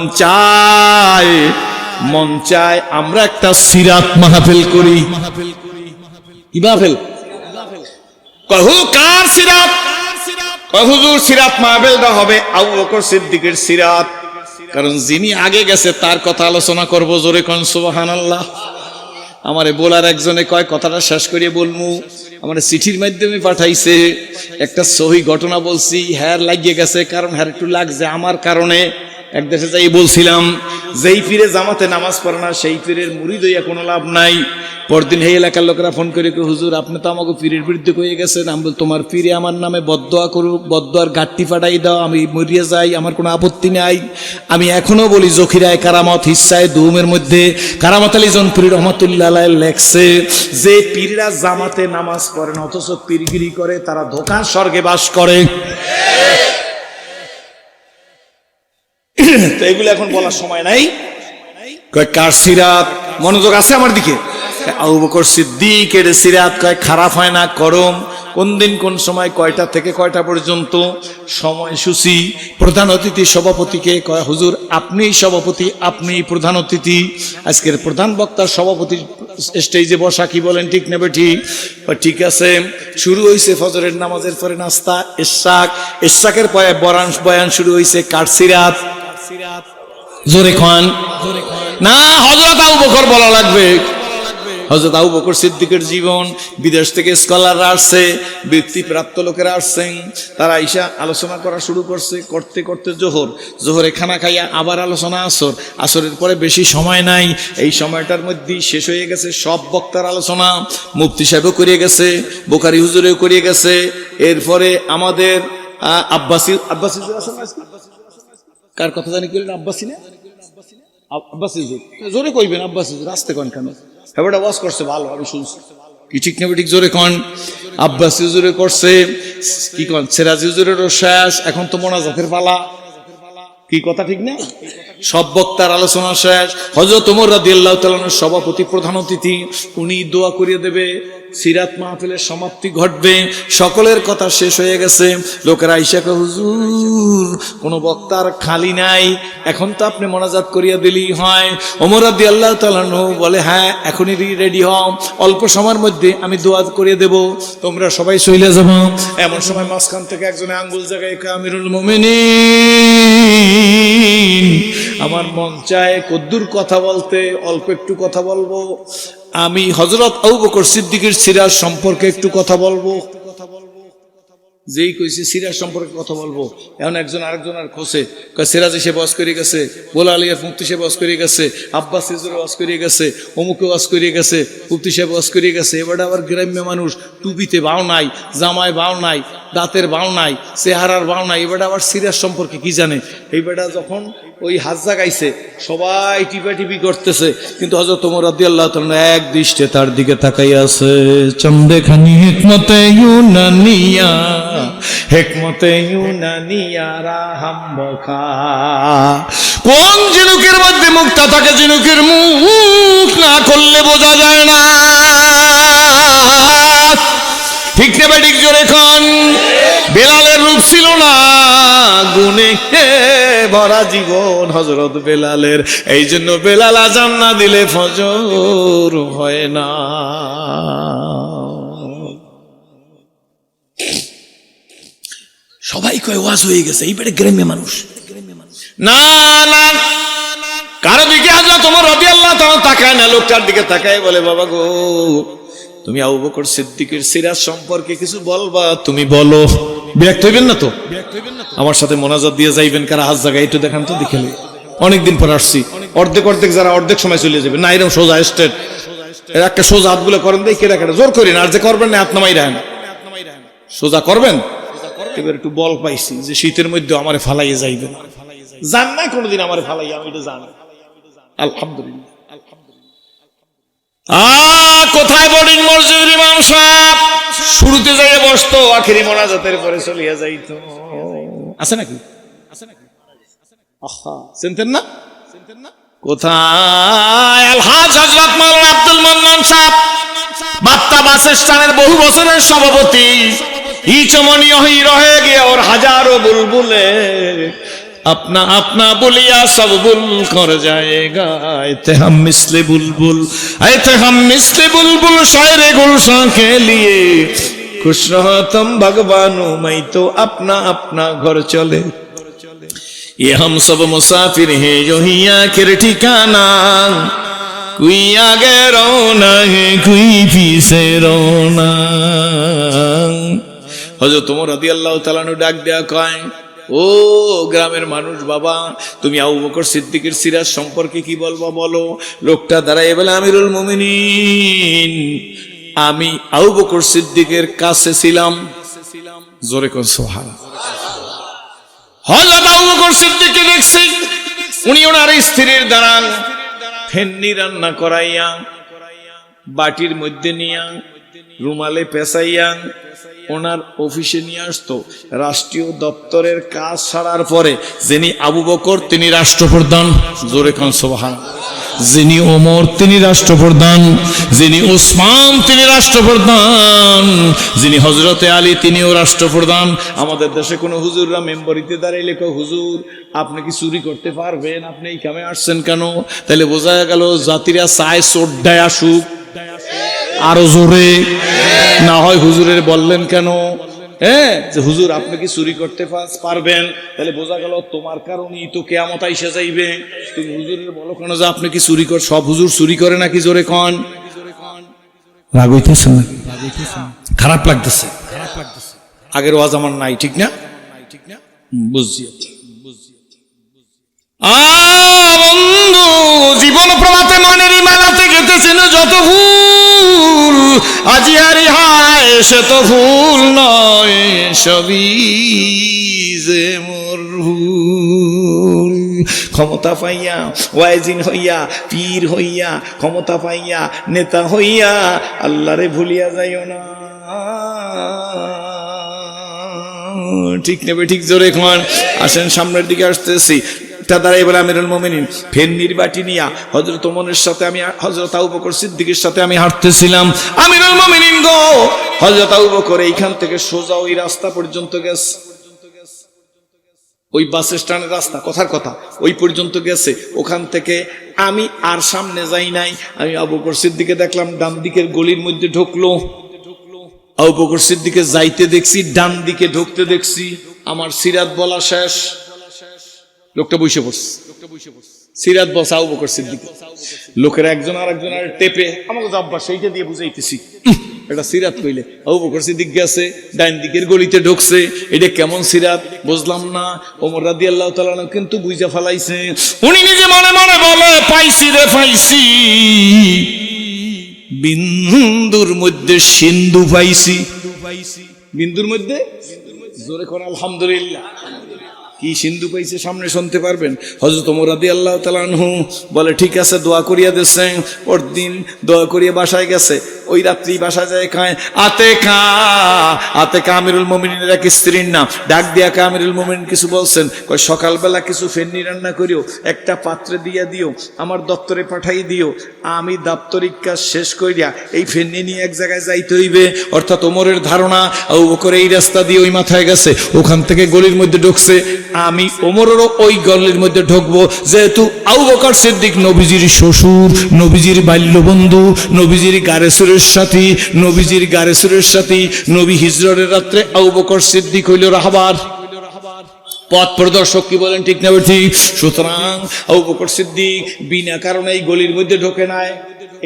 চায় আমরা একটা সিরাত মাহফিল করি। কি মাহফিল? কয় হু কার সিরাত? কয় হুজুর সিরাত মাহফিলটা হবে আবু বকর সিদ্দিকের সিরাত, কারণ যিনি আগে গেছে তার কথা আলোচনা করব। জোরে কোন সুবহানাল্লাহ। আমারে বলার একজনে কয় কথাটা শেষ করিয়ে বলমু। আমার চিঠির মাধ্যমে পাঠাইছে, একটা সহি ঘটনা বলছি, হ্যার লাগিয়ে গেছে, কারণ হ্যার একটু লাগছে আমার কারণে। এক দেশে যাই বলছিলাম, যেই পীরে জামাতে নামাজ পড়ে না সেই পীরের মুরিদ হইয়া কোনো লাভ নাই। পরদিন এই এলাকার লোকেরা ফোন করে, হুজুর আপনি তো আমাকে পীরের বিরুদ্ধে কয়ে গেছেন। আমি বল, তোমার পীরে আমার নামে বদদোয়া করুক, বদদোয়ার গাঁটটি ফাটাই দাও, আমি মরিয়ে যাই, আমার কোনো আপত্তি নাই। আমি এখনো বলি, জখিরায় কারামত হিসায় দুমের মধ্যে কারামত আলী জনপুরি রহমতুল্লাহ লেখছে যে পীররা জামাতে নামাজ পড়ে না অথচ পীরগিরি করে, তারা ধোঁকার স্বর্গে বাস করে। তো এগুলো এখন বলার সময় নাই। কয় কার সিরাত, মনোযোগ আছে আমার দিকে? আবু বকর সিদ্দিকের সিরাত কয় খারাপ হয় না, করম। কোন দিন কোন সময় কয়টা থেকে কয়টা পর্যন্ত সময়সূচি, প্রধান অতিথি সভাপতিকে কয় হুজুর আপনি সভাপতি, আপনি প্রধান অতিথি, আজকের প্রধান বক্তার সভাপতি স্টেজে বসা, কি বলেন ঠিক নেবে? ঠিক। ঠিক আছে। শুরু হয়েছে ফজরের নামাজের পরে নাস্তা, ইশরাকের পরে বয়ান শুরু হয়েছে। কার সিরাত? জোরে খান না, হযরত আবু বকর বলা লাগবে। হযরত আবু বকর সিদ্দিকের জীবন, বিদেশ থেকে স্কলাররা আসছে, বৃত্তিপ্রাপ্ত লোকেরা আসছেন, তারা ঈশা আলোচনা করা শুরু করছে, করতে করতে জোহরে খানা খাইয়া আবার আলোচনা আসরের পরে বেশি সময় নাই। এই সময়টার মধ্যেই শেষ হয়ে গেছে সব বক্তার আলোচনা। মুফতি সাহেবও করিয়ে গেছে, বুখারী হুজুরেও করিয়ে গেছে। এরপরে আমাদের আব্বাসী কার কথা জানি কি আব্বাসী না, আব্বাসী জোরে কইবেন, আব্বাসী রাস্তে কন কেন? হ্যাঁ ওয়াজ করছে ভালো, আমি শুনছি, কি ঠিক নেবে? ঠিক জোরে কন। আব্বাসী হুজুরে করছে, কি কন সিরাজি হুজুরেরও শেষ, এখন তো মোনাজাতের পালা, কি কথা ঠিক না? সব বক্তার আলোচনা শেষ। হযরত ওমর রাদিয়াল্লাহু তাআলা সভাপতি, প্রধান অতিথি, উনি দোয়া করিয়ে দেবে, সিরাত মাহফিলের সমাপ্তি ঘটবে, সকলের কথা শেষ হয়ে গেছে। লোকেরা আইসা কয় হুজুর কোনো বক্তার খালি নাই, এখন তো আপনি মোনাজাত করিয়া দিলেই হয়। ওমর রাদিয়াল্লাহু তাআলা বলে হ্যাঁ এখনই রেডি হও, অল্প সময়ের মধ্যে আমি দোয়া করিয়ে দেব, তোমরা সবাই চলে যাবো। এমন সময় মাঝখান থেকে একজনে আঙ্গুল জায়গায় আমিরুল মুমিনিন, আমার মন চায় কদ্দুর কথা বলতে, অল্প একটু কথা বলবো। আমি হযরত আবু বকর সিদ্দিকের সিরাত সম্পর্কে একটু কথা বলবো। যেই কইছে সিরাত সম্পর্কে কথা বলবো, এখন একজন আরেকজন আর খোঁজে, সিরাজ এসে বস করে গেছে, বোলা আলিয়া মুফতি সাহেব বস করে গেছে, আব্বাস হুজুর বস করে গেছে, অমুকে বস করে গেছে, মুফতি সাহেব বস করে গেছে। এবার আবার গ্রাম্য মানুষ, টুপিতে বাও নাই, জামায় বাও নাই, দাঁতের বাও নাই, চেহারার বাও নাই, এবার আবার সিরাত সম্পর্কে কি জানে? এই বেটা যখন ওই হাজ্জা গাইছে সবাই টিপাটিপি করতেছে, কিন্তু হযরত ওমর রাদিয়াল্লাহু তাআলা এক দৃষ্টে তার দিকে তাকাইয়া আছে। চন্দেখানি হিকমতে ইউনানিয়া, হিকমতে ইউনানিয়া রাহাম্মখা। কোন ঝিনুকের মধ্যে মুক্তা থাকে, ঝিনুকের মুখ না করলে বোঝা যায় না, ঠিক না বেঠিক? জোরে খান। বেলালের রূপ ছিল না, গুণে ভরা জীবন হযরত বেলালের, এই জন্য বেলাল আযান না দিলে ফজর হয় না। সবাই কয় ওয়াজ হয়ে গেছে, এইবারে গ্রামের মানুষ না না, কারো দিকে হযরত ওমর রাদিয়াল্লাহু তাআলা তাকায় না, লোকটার দিকে তাকায় বলে বাবা গো তুমি আবু বকর সিদ্দিকের সিরাত সম্পর্কে কিছু বলবা, তুমি বলো। বিরক্ত হইবেন না তো? আমার সাথে মোনাজাত দিয়ে যাইবেন কারা হাত জায়গায় একটু দেখান তো, দেখেলে অনেকদিন পর আসছি, অর্ধেক যারা অর্ধেক সময় চলে যাবে না, এরকম সোজা স্টেট একটা সোজা হাতগুলো করেন দেই, কেটে কেটে জোর করেন, আর যে করবেন না হাত নামাই রাখেন, সোজা করবেন। এবার একটু বল পাইছি যে শীতের মধ্যে আমারে ফালাইয়ে যাইবে না, জান নাই কোনোদিন আমারে ফালাইয়া, আমি এটা জানি আলহামদুলিল্লাহ। কোথায় বোর্ডিং মসজিদের ইমাম সাহেব শুরুতে যাইয়ে বসতো, আখেরি মোনাজাতের পরে চলিয়া যাইতো, আছে নাকি? আহা চিনতেন না? কোথায় আলহাজ হযরত মাওলানা আব্দুল মান্নান সাহেব, বাপ্তা বাস স্ট্যান্ডের বহু বছরের সভাপতি, ই চমনীয় হই রহে গিয়ে ওর হাজারো বুলবুলে अपना अपना बुलिया सब बुल कर जाएगा, ऐते हम मिसले बुलबुल, ऐते हम मिसले बुलबुल शायरे गुलशन के लिए खुश रहो तुम भगवानो, मैं तो अपना अपना घर चले, ये हम सब मुसाफिर हैं जो ही आखिर ठिकाना, কুই আগে রওনা কুই পিছে রওনা। হযরত ওমর রাদিয়াল্লাহু তাআলা আনহু ডাক দেয়া কয়, ও গ্রামের মানুষ বাবা, তুমি আবু বকর সিদ্দিকের সিরাত সম্পর্কে কি বলবো বলো। লোকটা দাঁড়ায় বলে, আমিরুল মুমিনিন, আমি আবু বকর সিদ্দিকের কাছে ছিলাম। জোরে কোন সুবহানাল্লাহ। হযরত আবু বকর সিদ্দিককে দেখছি, উনি ওনার স্ত্রীর দ্বারা ফেন্নি রান্না করাইয়া বাটির মধ্যে নিয়া রুমালে পেঁচাইয়া ওনার অফিসে নিয়ে আসতো। রাষ্ট্রীয় দপ্তরের কাজ ছাড়ার পরে যিনি আবু বকর তিনি রাষ্ট্রপ্রধান। জোরে খান সুবহানাল্লাহ। যিনি ওমর তিনি রাষ্ট্রপ্রধান, যিনি ওসমান তিনি রাষ্ট্রপ্রধান, যিনি হযরতে আলী তিনিও রাষ্ট্রপ্রধান। আমাদের দেশে কোনো হুজুররা মেম্বরিতে দাঁড়াইলে কয়, হুজুর আপনি কি চুরি করতে পারবেন, আপনি এই কামে আসছেন কেন? তাহলে বোঝা গেল জাতিরা চায় চোরডায় আসুক আরো জোরে, না হয় হুজুরের বললেন কেন যে হুজুর আপনি কি চুরি করতে পারবেন? তাহলে বোঝা গেল তোমার কারণেই তো কিয়ামত আইসা যাইবে। তুমি হুজুরের বলো কেন যে আপনি কি চুরি কর? সব হুজুর চুরি করে নাকি? জোরে কন। রাগ হইতেছে না? খারাপ লাগতেছে? আগের ওয়াজ আমার নাই, ঠিক না? বুঝছি। বন্ধু, জীবন প্রভাতে মনের মেলাতে গেতেছিল যত ফুল, আজি হারি হায় সে তো ফুল নয়, সবই যে মোর ভুল। ক্ষমতা পাইয়া ওয়াইজিন হইয়া, পীর হইয়া, ক্ষমতা পাইয়া নেতা হইয়া আল্লাহরে ভুলিয়া যাইও না। ঠিক নেবে? ঠিক জোরে খান। আসেন সামনের দিকে আসতেছি। দাঁড়াই বলে, আমিরুল মুমিনিন, ফেন্নির বাটি নিয়া হযরত ওমরের সাথে আমি, হযরত আবু বকর সিদ্দিকের সাথে আমি হাঁটতেছিলাম। আমিরুল মুমিনিন গো, হযরত আবু বকর এইখান থেকে সোজা ওই রাস্তা পর্যন্ত গেছে, ওই বাস স্ট্যান্ডের রাস্তা, কথার কথা ওই পর্যন্ত গেছে। ওখান থেকে আমি আর সামনে যাই নাই। আমি আবু বকর সিদ্দিককে দেখলাম ডান দিকের গলির মধ্যে ঢুকলো। আবু বকর সিদ্দিককে যাইতে দেখছি, ডান দিকে ঢুকতে দেখছি। আমার সিরাত বলা শেষ, লোকটা বসে পড়ছে। সিরাত বসা আবু বকর সিদ্দিক। লোকের একজন আর একজনের টেপে আমাকে যাব্বা সেইটা দিয়ে বুঝাইতেছি এটা সিরাত কইলে। আবু বকর সিদ্দিক গেছে, ডান দিকের গলিতে ঢুকছে। এটা কেমন সিরাত বুঝলাম না। ওমর রাদিয়াল্লাহু তাআলা কিন্তু বুঝা ফেলাইছে। উনি নিজে মনে মনে বলে, পাইছি রে পাইছি, বিন্দুর মধ্যে সিন্ধু পাইছি। বিন্দুর মধ্যে জোরে করে আলহামদুলিল্লাহ। কি সিন্ধু পাইছে সামনে শুনতে পারবেন। হযরত ওমর রাদিয়াল্লাহু তাআলা আনহু বলে, ঠিক আছে, দোয়া করিয়া দিছে। পরদিন দোয়া করিয়া বাসায় গেছে। ওই রাত্রি বাসায় যায় খায়। আতেকা আমিরুল মুমিনিনের এক স্ত্রীর নাম। ডাক দিয়া আমিরুল মুমিনিন কিছু বলছেন, কয় সকালবেলা কিছু ফেন্নি রান্না করিও, একটা পাত্রে দিয়া দিও, আমার দপ্তরে পাঠাই দিও। আমি দাপ্তরিক কাজ শেষ করিয়া এই ফেন্নি নিয়ে এক জায়গায় যাইতে হইবে। অর্থাৎ ওমরের ধারণা আবু বকর এই রাস্তা দিয়ে ওই মাথায় গেছে, ওখান থেকে গলির মধ্যে ঢুকছে। আমি ওমরেরও ওই গলির মধ্যে ঢুকবো, যেহেতু আবু বকর সিদ্দিক নবীজির শ্বশুর, নবীজির বাল্যবন্ধু, নবীজির গারেসুরের সাথী, নবীজির গারেসুরের সাথী। নবী হিজরতের রাত্রে আবু বকর সিদ্দিক হইল রাহবার, পথ প্রদর্শক। কি বলেন, ঠিক না ঠিক? সুতরাং আবু বকর সিদ্দিক বিনা কারণে এই গলির মধ্যে ঢোকে নাই।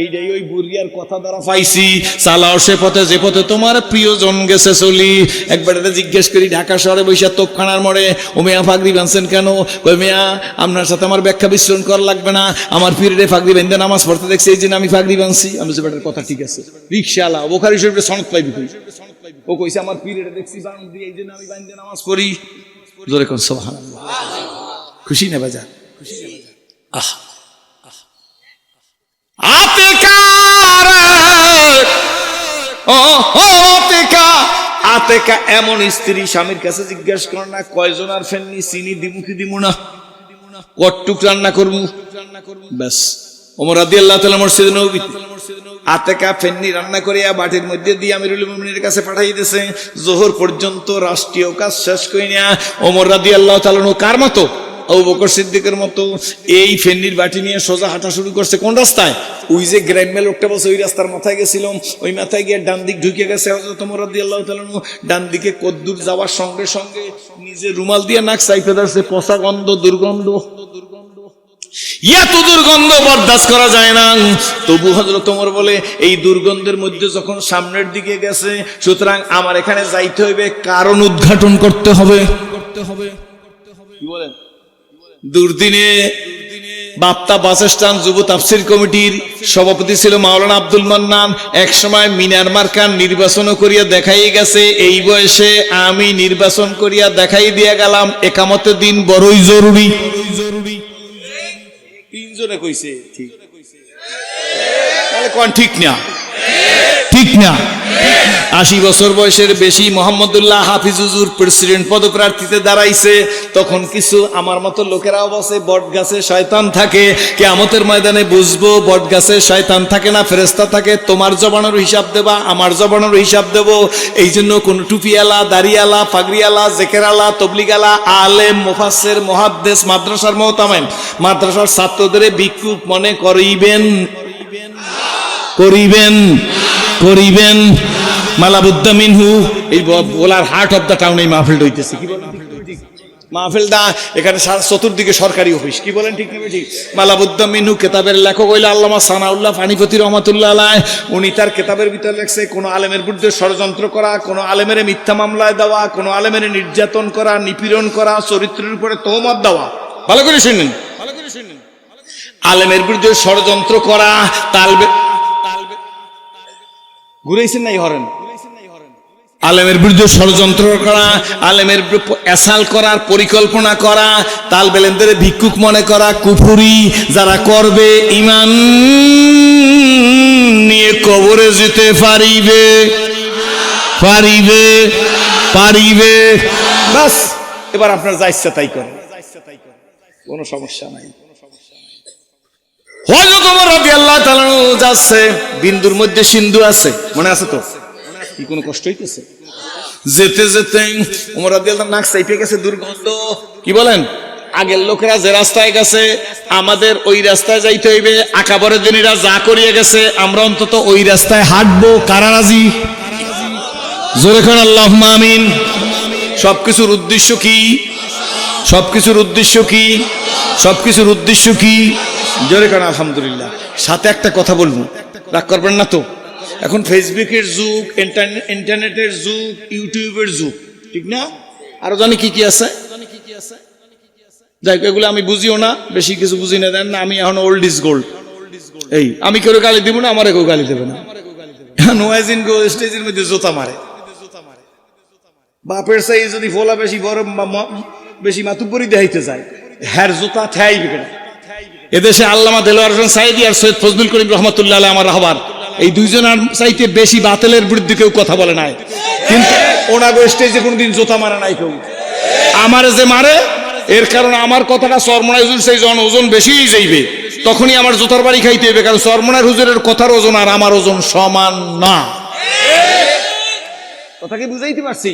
এইটাই ওই বুড়িয়ার কথা দ্বারা পাইছি। চালাও সে পথে যে পথে তোমার প্রিয়জন গেছে চলি। একবার এটা জিজ্ঞেস করি, ঢাকা শহরে বৈশা তোপখানার মোড়ে, ও মেয়া ফাগরি বাঁধছেন কেন? কই মেয়া, আপনার সাথে আমার ব্যাখ্যা বিশ্লেষণ করা লাগবে না, আমার পীরে ফাগরি বেঁধে নামাজ পড়তে দেখছি, এই জন্য আমি ফাগরি বাঁধছি। আমি বলছি, বেটার কথা ঠিক আছে। রিক্সাওয়ালা বুখারী শরীফে সনদ পাইবি কই? ও কইছে আমার পীরে দেখছি বাঁধি, এই জন্য আমি বাঁধে নামাজ পড়ি। জোরে কোন সুবহানাল্লাহ। খুশি না বাজার? আহ আতেকা এমন স্ত্রী, স্বামীর কাছে জিজ্ঞেস করো না কয়জন আর ফেননি চিনি দিমু কি দিমু না, কটটুক রান্না করবো, ব্যাস। ওমর রাদিয়াল্লাহু তাআলা মসজিদে নববীতে আতেকা ফেননি রান্না করিয়া বাটির মধ্যে দিয়ে আমিরুল মুমিনিনের কাছে পাঠাই দিয়েছে। যোহর পর্যন্ত রাষ্ট্রীয় কাজ শেষ করিয়া ওমর রাদিয়াল্লাহু তাআলা কার মতো, আবু বকর সিদ্দিকের মতো এই ফেন্নির বাটি নিয়ে সোজা হাঁটা শুরু করছে। কোন রাস্তায়? ওই যে গ্রাম্য লোকটা বলছে ওই রাস্তার মাথায় গেছিলাম, ওই মাথায় গিয়ে ডান দিক ঢুকে গেছে হযরত ওমর রাদিয়াল্লাহু তাআলা। ডান দিকে কদ্দুর যাওয়ার সঙ্গে সঙ্গে নিজে রুমাল দিয়ে নাক চাইতে ধরছে, পচা গন্ধ, দুর্গন্ধ। এত দুর্গন্ধ বরদাস্ত করা যায় না। তবু হযরত ওমর বলে এই দুর্গন্ধের মধ্যে যখন সামনের দিকে গেছে, সুতরাং আমার এখানে যাইতে হইবে, কারণ উদ্ঘাটন করতে হবে। কি বলেন? দুর্দিনে বাপ্তা বাসস্থান যুব তাফসীর কমিটির সভাপতি ছিল মাওলানা আব্দুল মান্নান। এক সময় মিনার মার্কার নির্বাচন করিয়া দেখাই গেছে, এই বয়সে আমি নির্বাচন করিয়া দেখাই দিয়া গেলাম একামতের দিন বড়ই জরুরি। তিনজনে কইছে ঠিক, তাহলে কোন ঠিক না? ঠিক না। 80 বছর বয়সের বেশি মোহাম্মদুল্লাহ হাফিজ হুজুর প্রেসিডেন্ট পদপ্রার্থীতে দাঁড়াইছে। তখন কিছু আমার মতো লোকেরাও বসে বট গাছে শয়তান থাকে, কিয়ামতের ময়দানে বুঝবো বট গাছে শয়তান থাকে না ফেরেশতা থাকে। তোমার জবানের হিসাব দেবা, আমার জবানের হিসাব দেব। এই জন্য কোন টুপিওয়ালা, দাড়িওয়ালা, পাগড়িওয়ালা, জেকেরালা, তবলিগালা, আলেম, মুফাসসির, মুহাদ্দিস, মাদ্রাসার মুহতামিম, মাদ্রাসার ছাত্রদের ভিক্ষুক মনে করিবেন করিবেন মালাবুদ্দা মিনহু। এই বলার হার্ট অফ দা টাউন এই মাহফিল হইতেছে। কি বলেন? মাহফিলটা এখানে চতুর্দিকে সরকারি অফিস। কি বলেন? ঠিক না? ঠিক। মালাবুদ্দা মিনহু কেতাবের লেখক হইল আল্লামা সানাউল্লাহ ফানিপতি রহমাতুল্লাহ আলাইহ। উনি তার কেতাবের ভিতরে লেখছে, কোন আলেমের বিরুদ্ধে ষড়যন্ত্র করা, কোন আলেমের মিথ্যা মামলায় দেওয়া, কোন আলেমের নির্যাতন করা, নিপীড়ন করা, চরিত্রের উপরে তহমত দেওয়া। ভালো করে শুনুন, আলেমের বিরুদ্ধে ষড়যন্ত্র করা, ঘুরেছেন নাই হরেন, আলেমের বিরুদ্ধে ষড়যন্ত্র করা, আলেমের এসাল করার পরিকল্পনা করা, তাল বেলেনদের ভিক্ষুক মনে করা কুফরি। যারা করবে ঈমান নিয়ে কবরে যেতে পারিবে। বাস, এবার আপনার যা ইচ্ছা তাই করেন, কোনো সমস্যা নাই। হযরত ওমর রাদিয়াল্লাহু তাআলা যাচ্ছে, বিন্দুর মধ্যে সিন্ধু আছে, মনে আছে তো? কি কোনো কষ্ট হইতেছে? যেতে যেতে ওমর রাদিয়াল্লাহু নাক চাইপে গেছে দুর্গন্ধ। কি বলেন? আগের লোকেরা যে রাস্তায় গেছে আমাদের ওই রাস্তায় যাইতে হইবে। আকাবরের দিনেরা যা করিয়ে গেছে আমরা অন্তত ওই রাস্তায় হাঁটবো। কারা রাজি? জোরে কোন আল্লাহুম্মা আমিন। সবকিছুর উদ্দেশ্য কি? সবকিছুর উদ্দেশ্য কি? জোরে কোন আলহামদুলিল্লাহ। সাথে একটা কথা বলবো, রাগ করবেন না তো? এখন ফেসবুকের যুগ, ইন্টারনেটের যুগ, ইউটিউবের যুগ, ঠিক না? আরো জানি কি কি আছে, যাই এগুলো আমি বুঝিও না, বেশি কিছু বুঝি না। দেন না, আমি এখন ওল্ড ইজ গোল্ড। এই আমি কেউ গালি দিব না, আমারে কেউ গালি দেবে না। নোয়াজিন গো স্টেজের মধ্যে জোতা মারে, বাপের চাই যদি ফোলা বেশি বড় বেশি মাতুব্বরি দেখাইতে যায়, হ্যার জোতা ঠেয়াইবে কেন? এদেশে আল্লামা দেলোয়ার হোসেন সাইদি আর সৈয়দ ফজলুল করিম রহমাতুল্লাহ আলাইহি আমার রাহবার, এই দুইজনের চাইতে বেশি বাতিলের বিরুদ্ধে কেউ কথা বলে নাই, কিন্তু ওনাগো স্টেজে কোনদিন জোতা মারে নাই কেউ। আমারে যে মারে, এর কারণে আমার কথাটা চরমনাই হুজুর সেই জন ওজন বেশি যাইবে, তখনই আমার জোতার বাড়ি খাইতে হবে, কারণ চরমনাই হুজুরের কথার ওজন আর আমার ওজন সমান না। কথা কি বুঝাইতে পারছি?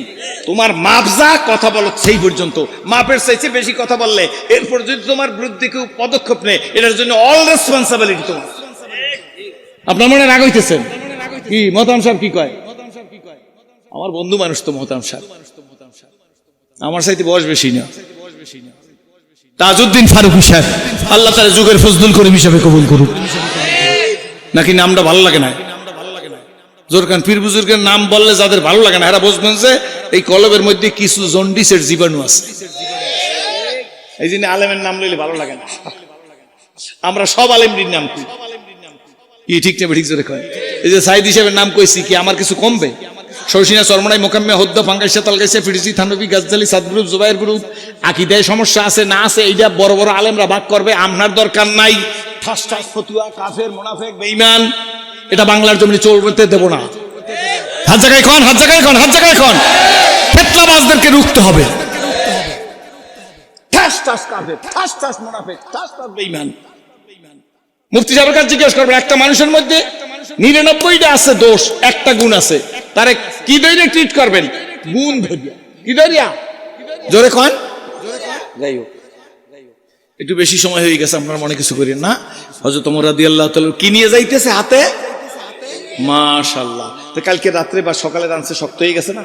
তোমার মাপ যা, কথা বলো সেই পর্যন্ত। মাপের চাইতে বেশি কথা বললে এরপর যদি তোমার বিরুদ্ধে কেউ পদক্ষেপ নেয়, এটার জন্য অল রেসপন্সিবিলিটি তোমার। আপনার মনে রাগ হইতেছেন কি? মোহতারাম সাহেব কি কয়? আমার বন্ধু মানুষ তো মোহতারাম সাহেব, আমার চাইতে বয়স বেশি না। তাজউদ্দিন ফারুকী সাহেব, আল্লাহ তাআলা যুগের ফজলুল করিম হিসেবে কবুল করুক। নাকি নামটা ভালো লাগে না? জোরকান পীর বুজুর্গের নাম বললে যাদের ভালো লাগে না, এরা বুঝবেন যে এই কলবের মধ্যে কিছু জন্ডিসের জীবাণু আছে, এই জন্য আলেমের নাম লইলে ভালো লাগে না। আমরা সব আলেমরির নাম কি ঠিক না? ঠিক জোরে কয়। এই যে সাইদ হিসেবের নাম কইছি, কি আমার কিছু কমবে? শর্ষিনা, চরমনাই, মোকাম্মিয়া, হদ্দা, ফাঙ্গাইসা, তালগাইসা, ফিরজি, থানবী, গাজদালি, সাদ গ্রুপ, জুবাইর গ্রুপ, আকীদায় সমস্যা আছে না আছে, এইটা বড় বড় আলেমরা ভাগ করবে, আপনার দরকার নাই। ঠাস ঠাস ফতুয়া, কাফের, মুনাফিক, বেঈমান, এটা বাংলার জমিনে চলতে দেব না। হাত জায়গায় কোন, হাত জায়গায় কোন, হাত জায়গায় কোন, ফিতনাবাজদেরকে রুখতে হবে। ঠাস ঠাস কাফের, ঠাস ঠাস মুনাফিক, ঠাস ঠাস বেঈমান। মুফতি সাহেবের কাছে জিজ্ঞেস করবেন, একটা মানুষের মধ্যে 99টা আছে দোষ, একটা গুণ আছে, তারে কি ধরে ট্রিট করবেন? গুণ ধরিয়া। কি ধরিয়া? জোরে কোন। যাই হোক, একটু বেশি সময় হয়ে গেছে, আপনারা মনে কিছু করেন না। হযরত ওমর রাদিয়াল্লাহু তাআলা কি নিয়ে যাইতেছে হাতে? মাশাআল্লাহ। তো কালকে রাত্রে বা সকালে রানছে শক্ত হয়ে গেছে না?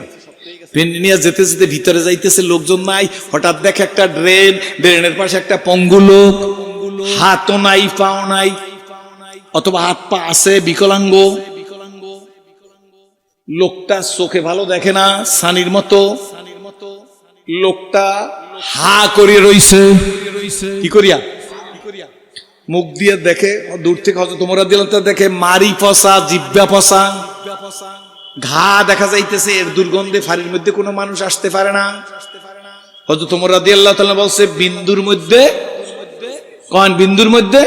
পেন নিয়ে যেতে যেতে ভিতরে যাইতেছে, লোকজন নাই, হঠাৎ দেখে একটা ড্রেনের পাশে একটা পঙ্গু লোক। হাতও নাই পাও নাই, অথবা হাত পা আছে বিকলাঙ্গ, লোকটা চোখে ভালো দেখে না সানির মতো, লোকটা হা করিয়া রইছে, কি করিয়া মুখ দিয়ে দেখে, দূর থেকে হযরত ওমর রাদিয়াল্লাহু তাআলা দেখে মারি ফসা, জিহ্বা ফসা, ঘা দেখা যাইতেছে, এর দুর্গন্ধে ফাড়ির মধ্যে কোনো মানুষ আসতে পারে না। হযরত ওমর রাদিয়াল্লাহু তাআলা বলছে বিন্দুর মধ্যে, কোন বিন্দুর মধ্যে?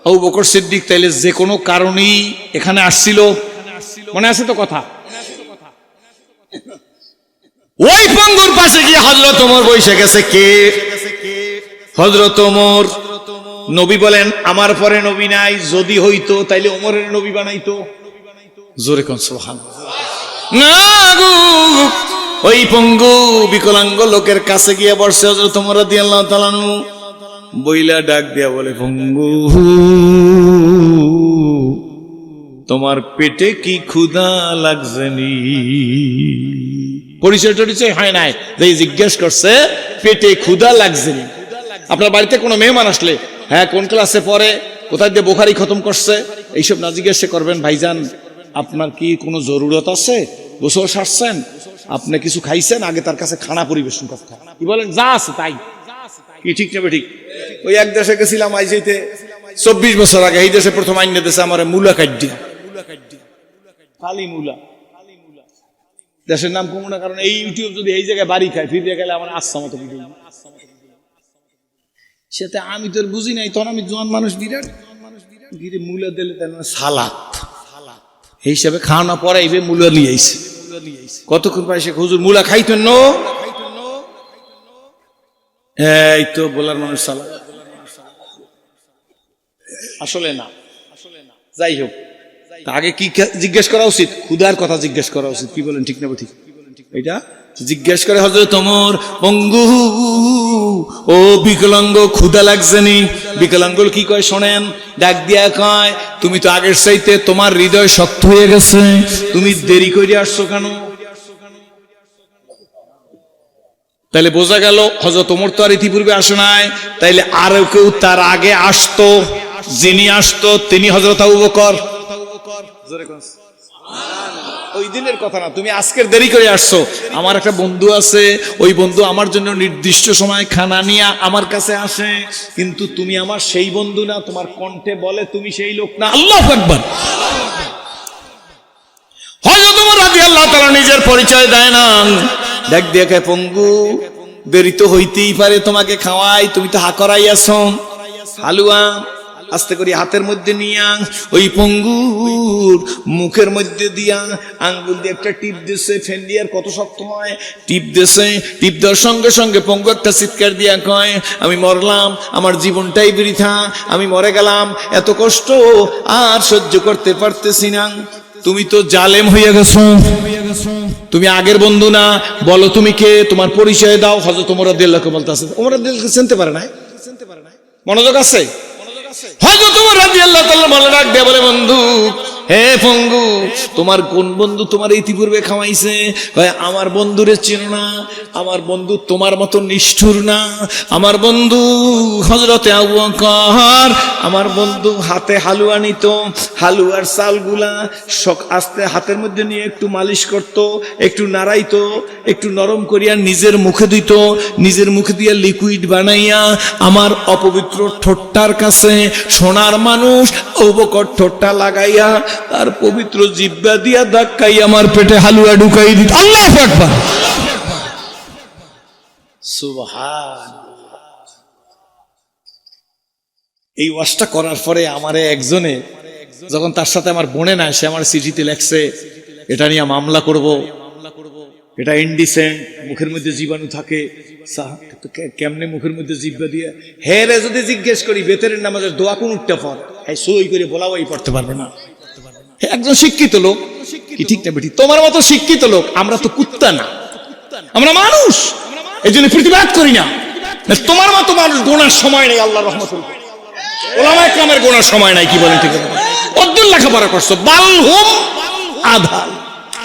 আবু বকর সিদ্দিক তাইলে যে কোনো কারণেই এখানে আসছিল, মনে আছে তো কথা? ওই পঙ্গুর পাশে গিয়ে হযরত ওমর বসে গেছে। কে? হযরত ওমর। নবী বলেন আমার পরে নবী নাই, যদি হইতো তাইলে ওমরের নবী বানাইতো। জোরে কোন সুবহানাল্লাহ। না গো, ওই পঙ্গু বিকলাঙ্গ লোকের কাছে গিয়ে বসে হযরত ওমর রাদিয়াল্লাহু তাআলা আনহু, বইলা ডাক দিয়া বলে, পঙ্গু তোমার পেটে কি ক্ষুধা লাগছে নি? পরিচয় টরিচয় হয় নাই, যে জিজ্ঞেস করছে পেটে ক্ষুধা লাগছে নি। আপনার বাড়িতে কোনো মেহমান আসলে, হ্যাঁ কোন ক্লাসে পড়ে, কোথায় দিয়ে বুখারী খতম করছে, এইসব না জিজ্ঞেস করবেন, ভাইজান আপনার কি কোনো জরুরত আছে, গোসল সারছেন, আপনি কিছু খাইছেন, আগে তার কাছে খানা পরিবেশন করতে। কি বলেন? যা আছে তাই। কি ঠিক নেবে? ঠিক। ওই এক দেশে গেছিলাম আই যেতে 24 বছর আগে, এই দেশে প্রথম আইন দিয়েছে আমার মূলা কাটিয়া, খালি মূলা। দেশের নাম কমু না, কারণ এই ইউটিউব যদি এই জায়গায় বাড়ি খায়, ফিরে গেলে আমার আচ্ছা মতো ভিডিও। সেটা আমি তো বুঝি নাই, তখন আমি জোয়ান মানুষ, বিরাট গিরে মূলা দিলে তার সালাদ এই হিসাবে খাওয়ানো পরাইবে, মূলা নিয়ে আইছে। কতক্ষণ পাইছে হুজুর মূলা খাইতেন না? এই তো বলার মানুষ সালাদ, আসলে না। যাই হোক, আগে কি জিজ্ঞেস করা উচিত? ক্ষুধার কথা জিজ্ঞেস করা উচিত। কি বলেন? ঠিক না ঠিক? এটা জিজ্ঞেস করে হযরত ওমর, পঙ্গু ও বিকলাঙ্গ ক্ষুধা লাগছে নি? বিকলাঙ্গ কি কয় শোনেন, ডাক দিয়া কয়, তুমি তো আগের চাইতে তোমার হৃদয় শক্ত হয়ে গেছে, তুমি দেরি করে আসছো কেন? তাইলে বোঝা গেল হযরত ওমর তো আর ইতিপূর্বে আসে নাই, তাইলে আরো কেউ তার আগে আসতো, যিনি আসতো তিনি হযরত আবু বকর। ওই দিনের কথা না, তুমি আজকের দেরি করে আসছো। আমার একটা বন্ধু আছে, ওই বন্ধু আমার জন্য নির্দিষ্ট সময় খানা নিয়ে আমার কাছে আসে, কিন্তু তুমি আমার সেই বন্ধু না, তোমার কণ্ঠে বলে তুমি সেই লোক না। আল্লাহু আকবার। হযরত ওমর রাদিয়াল্লাহু তাআলা নিজের পরিচয় দেয় না, ডাক দিয়ে কয়, পঙ্গু দেরি তো হইতেই পারে, তোমাকে খাওয়াই, তুমি তো হাকরাই আছো। হালুয়া আস্তে করে হাতের মধ্যে নিয়া ওই পঙ্গুর মুখের মধ্যে দিয়া আঙ্গুল দিয়ে একটা টিপ দিছে, ফেন্ডিয়ার কত শক্ত হয়, টিপ দিছে। টিপ দেওয়ার সঙ্গে সঙ্গে পঙ্গু একটা চিৎকার দিয়া কয়, আমি মরলাম, আমার জীবনটাই বৃথা, আমি মরে গেলাম, এত কষ্ট আর সহ্য করতে পারতেছি না। তুমি তো জালেম হইয়া গেছো, তুমি আগের বন্ধু না, বলো তুমি কে, তোমার পরিচয় দাও। হযরত ওমর রাদিয়াল্লাহু তাআলা বলতেছে, ওমর রাদিয়াল্লাহু চিনতে পারে না, মনোযোগ আছে। হযরত ওমর রাদিয়াল্লাহু তাআলা বলে, ডাক দিয়ে বলে, বন্ধু, হে পঙ্গু, তোমার কোন বন্ধু তোমার ইতিপূর্বে খাওয়াইছে? আমার বন্ধুরে চিনো না, আমার বন্ধু তোমার মতো নিষ্ঠুর না, আমার বন্ধু হযরতে আবু বকর, আমার বন্ধু হাতে হালুয়া নিত, হালুয়ার চালগুলা আস্তে হাতের মধ্যে নিয়ে একটু মালিশ করত, একটু নাড়াইতো, একটু নরম করিয়া নিজের মুখে দিত, নিজের মুখে দিয়ে লিকুইড বানাইয়া আমার অপবিত্র ঠোঁটটার কাছে সোনার মানুষ আবু বকর ঠোঁটটা লাগাইয়া তার পবিত্র জিহ্বা দিয়া ধাক্কাই আমার পেটে হালুয়া ঢুকাই দিত। আল্লাহু আকবার, সুবহানাল্লাহ। এই ওয়াজটা করার পরে আমারে একজনে, যখন তার সাথে আমার বোনে না, সে আমার চিঠিতে লেখছে, এটা নিয়ে মামলা করব, এটা ইনডিসেন্ট, মুখের মধ্যে জীবাণু থাকে, কেমনে মুখের মধ্যে জিহ্বা দিয়ে। হে রে, যদি জিজ্ঞেস করি বেতেরের নামাজের দোয়া কোন উঠতে পর, হ্যাঁ সই করে বলাবই পড়তে পারবে না। একজন শিক্ষিত লোক, কি ঠিক না বেটি? তোমার মতো শিক্ষিত লোক, আমরা তো কুত্তা না, আমরা মানুষ, এই জন্য প্রতিবাদ করি না। তোমার মতো মানুষ গোনার সময় নেই, আল্লাহর রহমতুল ওলামায়ে কেরামের গোনার সময় নাই। কি বলেন? ঠিক আছে, অদ্দুল লেখাপড়া করছো, বালহুম আধাল,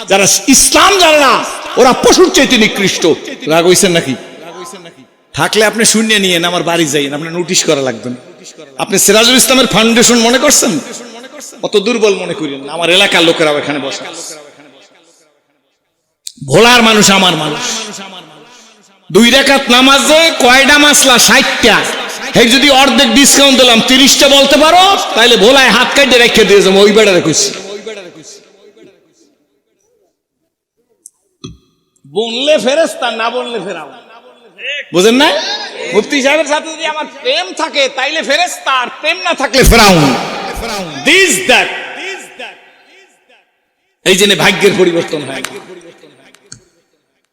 যারা ইসলাম জানে না ওরা পশুর চাইতে নিকৃষ্ট। রাগ হইছেন নাকি? থাকলে আপনি শূন্য নিয়েন, আমার বাড়ি যাইয়েন, আপনার নোটিশ করা লাগবে না। আপনি সিরাজুল ইসলামের ফাউন্ডেশন মনে করছেন, অত দুর্বল মনে করেন না। আমার এলাকার লোকেরা এখানে বসে, ভোলার মানুষ আমার মানুষ। 2 রাকাত নামাজে কয়টা মাসলা? 60টা। এই যদি অর্ধেক ডিসকাউন্ট দিলাম 30টা বলতে পারো, তাইলে ভোলায় হাত কাটে রেখে দিয়ে যাবো। ওই বেড়া রেখেছি, বললে ফেরেশতা, না বললে ফেরাও। বুঝেন না? মুফতি সাহেবের সাথে যদি আমার প্রেম থাকে তাইলে ফেরেশতা, আর প্রেম না থাকলে ফেরাউন। দিস দ্যাট, এই জন্য ভাগ্যের পরিবর্তন হয়।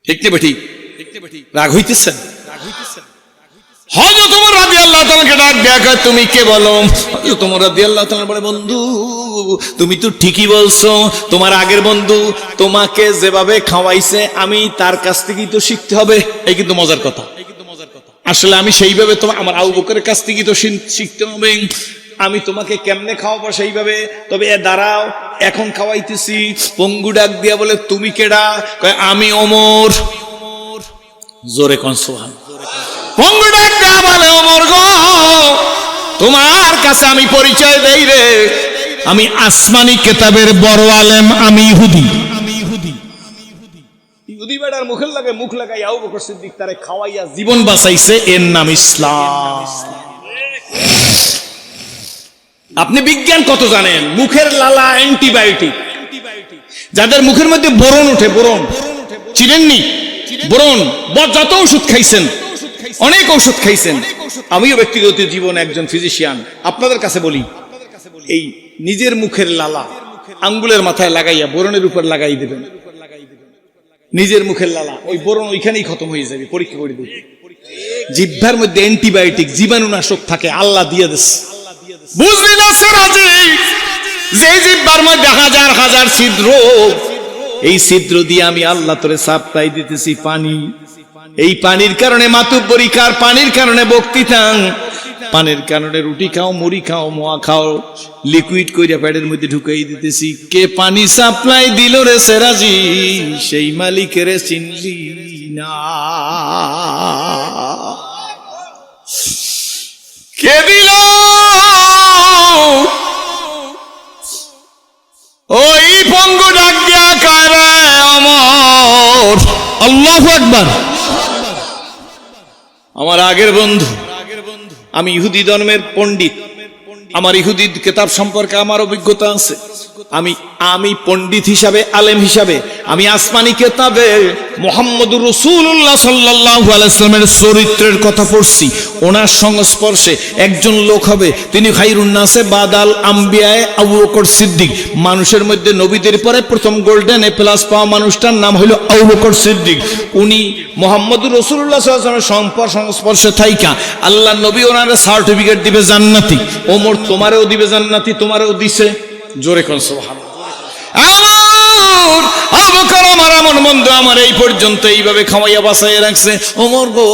ঠিক না ঠিক? রাগ হইতেছেন? হযরত ওমর রাদিয়াল্লাহু তাআলাকে ডাক দেয়া, তুমি কে বলো? হযরত ওমর রাদিয়াল্লাহু তাআলা বলে, বন্ধু তুমি তো ঠিকই বলছো, তোমার আগের বন্ধু তোমাকে যেভাবে খাওয়াইছে আমি তার কাছ থেকেই তো শিখতে হবে। এই কিন্তু মজার কথা। আসলে আমি সেইভাবে আমার আবু বকরের কাছ থেকেই তো শিখতে হবে। আমি তোমাকে কেমনে খাওয়াবো সেইভাবে, তবে দাঁড়াও এখন খাওয়াইতেছি। পঙ্গু ডাক দিয়া বলে, তুমি কেডা? কয় আমি ওমর। জোরে কোন সুবহানাল্লাহ। পঙ্গু ডাক দিয়া বলে, ওমর গো, তোমার কাছে আমি পরিচয় দেই রে, আমি আসমানি কিতাবের বড় আলেম, আমি ইহুদি। ইহুদি বেটার মুখের লাগে মুখ লাগাই আবু বকর সিদ্দিক তারে খাওয়াইয়া জীবন বাঁচাইছে, এর নাম ইসলাম। আপনি বিজ্ঞান কত জানেন? মুখের লালা অ্যান্টিবায়োটিক। যাদের মুখের মধ্যে বোরন ওঠে, বোরন চিনেননি? বোরন যত ওষুধ খাইছেন, অনেক ওষুধ খাইছেন। আমিও ব্যক্তিগত জীবনে একজন ফিজিশিয়ান। আপনাদের কাছে বলি, এই নিজের মুখের লালা আঙ্গুলের মাথায় লাগাইয়া বোরনের উপর লাগাই দেবেন। নিজের মুখের লালা, ওই বোরন ওইখানেই খতম হয়ে যাবে। পরীক্ষা করে দেবে। জিহ্বার মধ্যে অ্যান্টিবায়োটিক, জীবাণুনাশক থাকে, আল্লাহ দিয়ে দিচ্ছে। বুঝলি না সেরাজি? যে জিহ্বার মধ্যে হাজার হাজার ছিদ্র, এই ছিদ্র দিয়ে আমি আল্লাহ তোরে সাপ্লাই দিতেছি পানি। এই পানির কারণে মাতুব্বরি খাও, পানির কারণে বক্তৃতা, পানির কারণে রুটি খাও, মুড়ি খাও, মোয়া খাও, লিকুইড কইরা পেটের মধ্যে ঢুকাই দিতেছি। কে পানি সাপ্লাই দিল রে সেরাজি? সেই মালিকের চিনলি না। কে দিল? ওই পঙ্গু ডাক দিয়া কারে ওমর। আল্লাহু আকবার। আমার আগের বন্ধু, আমি ইহুদি ধর্মের পণ্ডিত, আমার ইহুদি কিতাব সম্পর্কে আমার অভিজ্ঞতা আছে। আমি পণ্ডিত হিসাবে, আলেম হিসাবে আমি আসমানি কিতাবে মুহাম্মদুর রাসূলুল্লাহ সাল্লাল্লাহু আলাইহি ওয়াসাল্লামের চরিত্রের কথা পড়ছি। ওনার সংস্পর্শে একজন লোক হবে, তিনি খায়রুন নাসে বাদাল আম্বিয়ায়ে আবু বকর সিদ্দিক। মানুষের মধ্যে নবীদের পরে প্রথম গোল্ডেন এ প্লাস পাওয়া মানুষটার নাম হলো আবু বকর সিদ্দিক। উনি মুহাম্মদুর রাসূলুল্লাহ সাল্লাল্লাহু আলাইহি ওয়াসাল্লামের সংস্পর্শে থাইকা আল্লাহ নবী ওনারে সার্টিফিকেট দিবে জান্নাতি। ওমর তোমারেও দিবে জান্নাতি, তোমারেও দিছে। জোরে কোন সুবহানাল্লাহ। আবু বকর আমার এমন বন্ধু, আমার এই পর্যন্ত এইভাবে খাওয়াইয়া বাঁচাইয়া রাখছে। ওমর গো,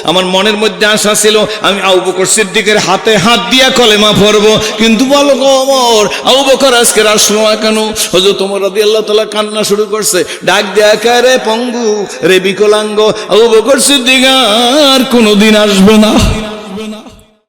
আমার মনের মধ্যে আশা ছিল আমি আবু বকর সিদ্দিকের হাতে হাত দিয়া কলেমা পড়বো, কিন্তু বলো গো ওমর, আবু বকর আজকে আসলো না কেন? হযরত ওমর রাদিয়াল্লাহু তাআলা কান্না শুরু করছে। ডাক দেয়া কারে পঙ্গু রে বিকলাঙ্গ, আবু বকর সিদ্দিক আর কোনোদিন আসবে না।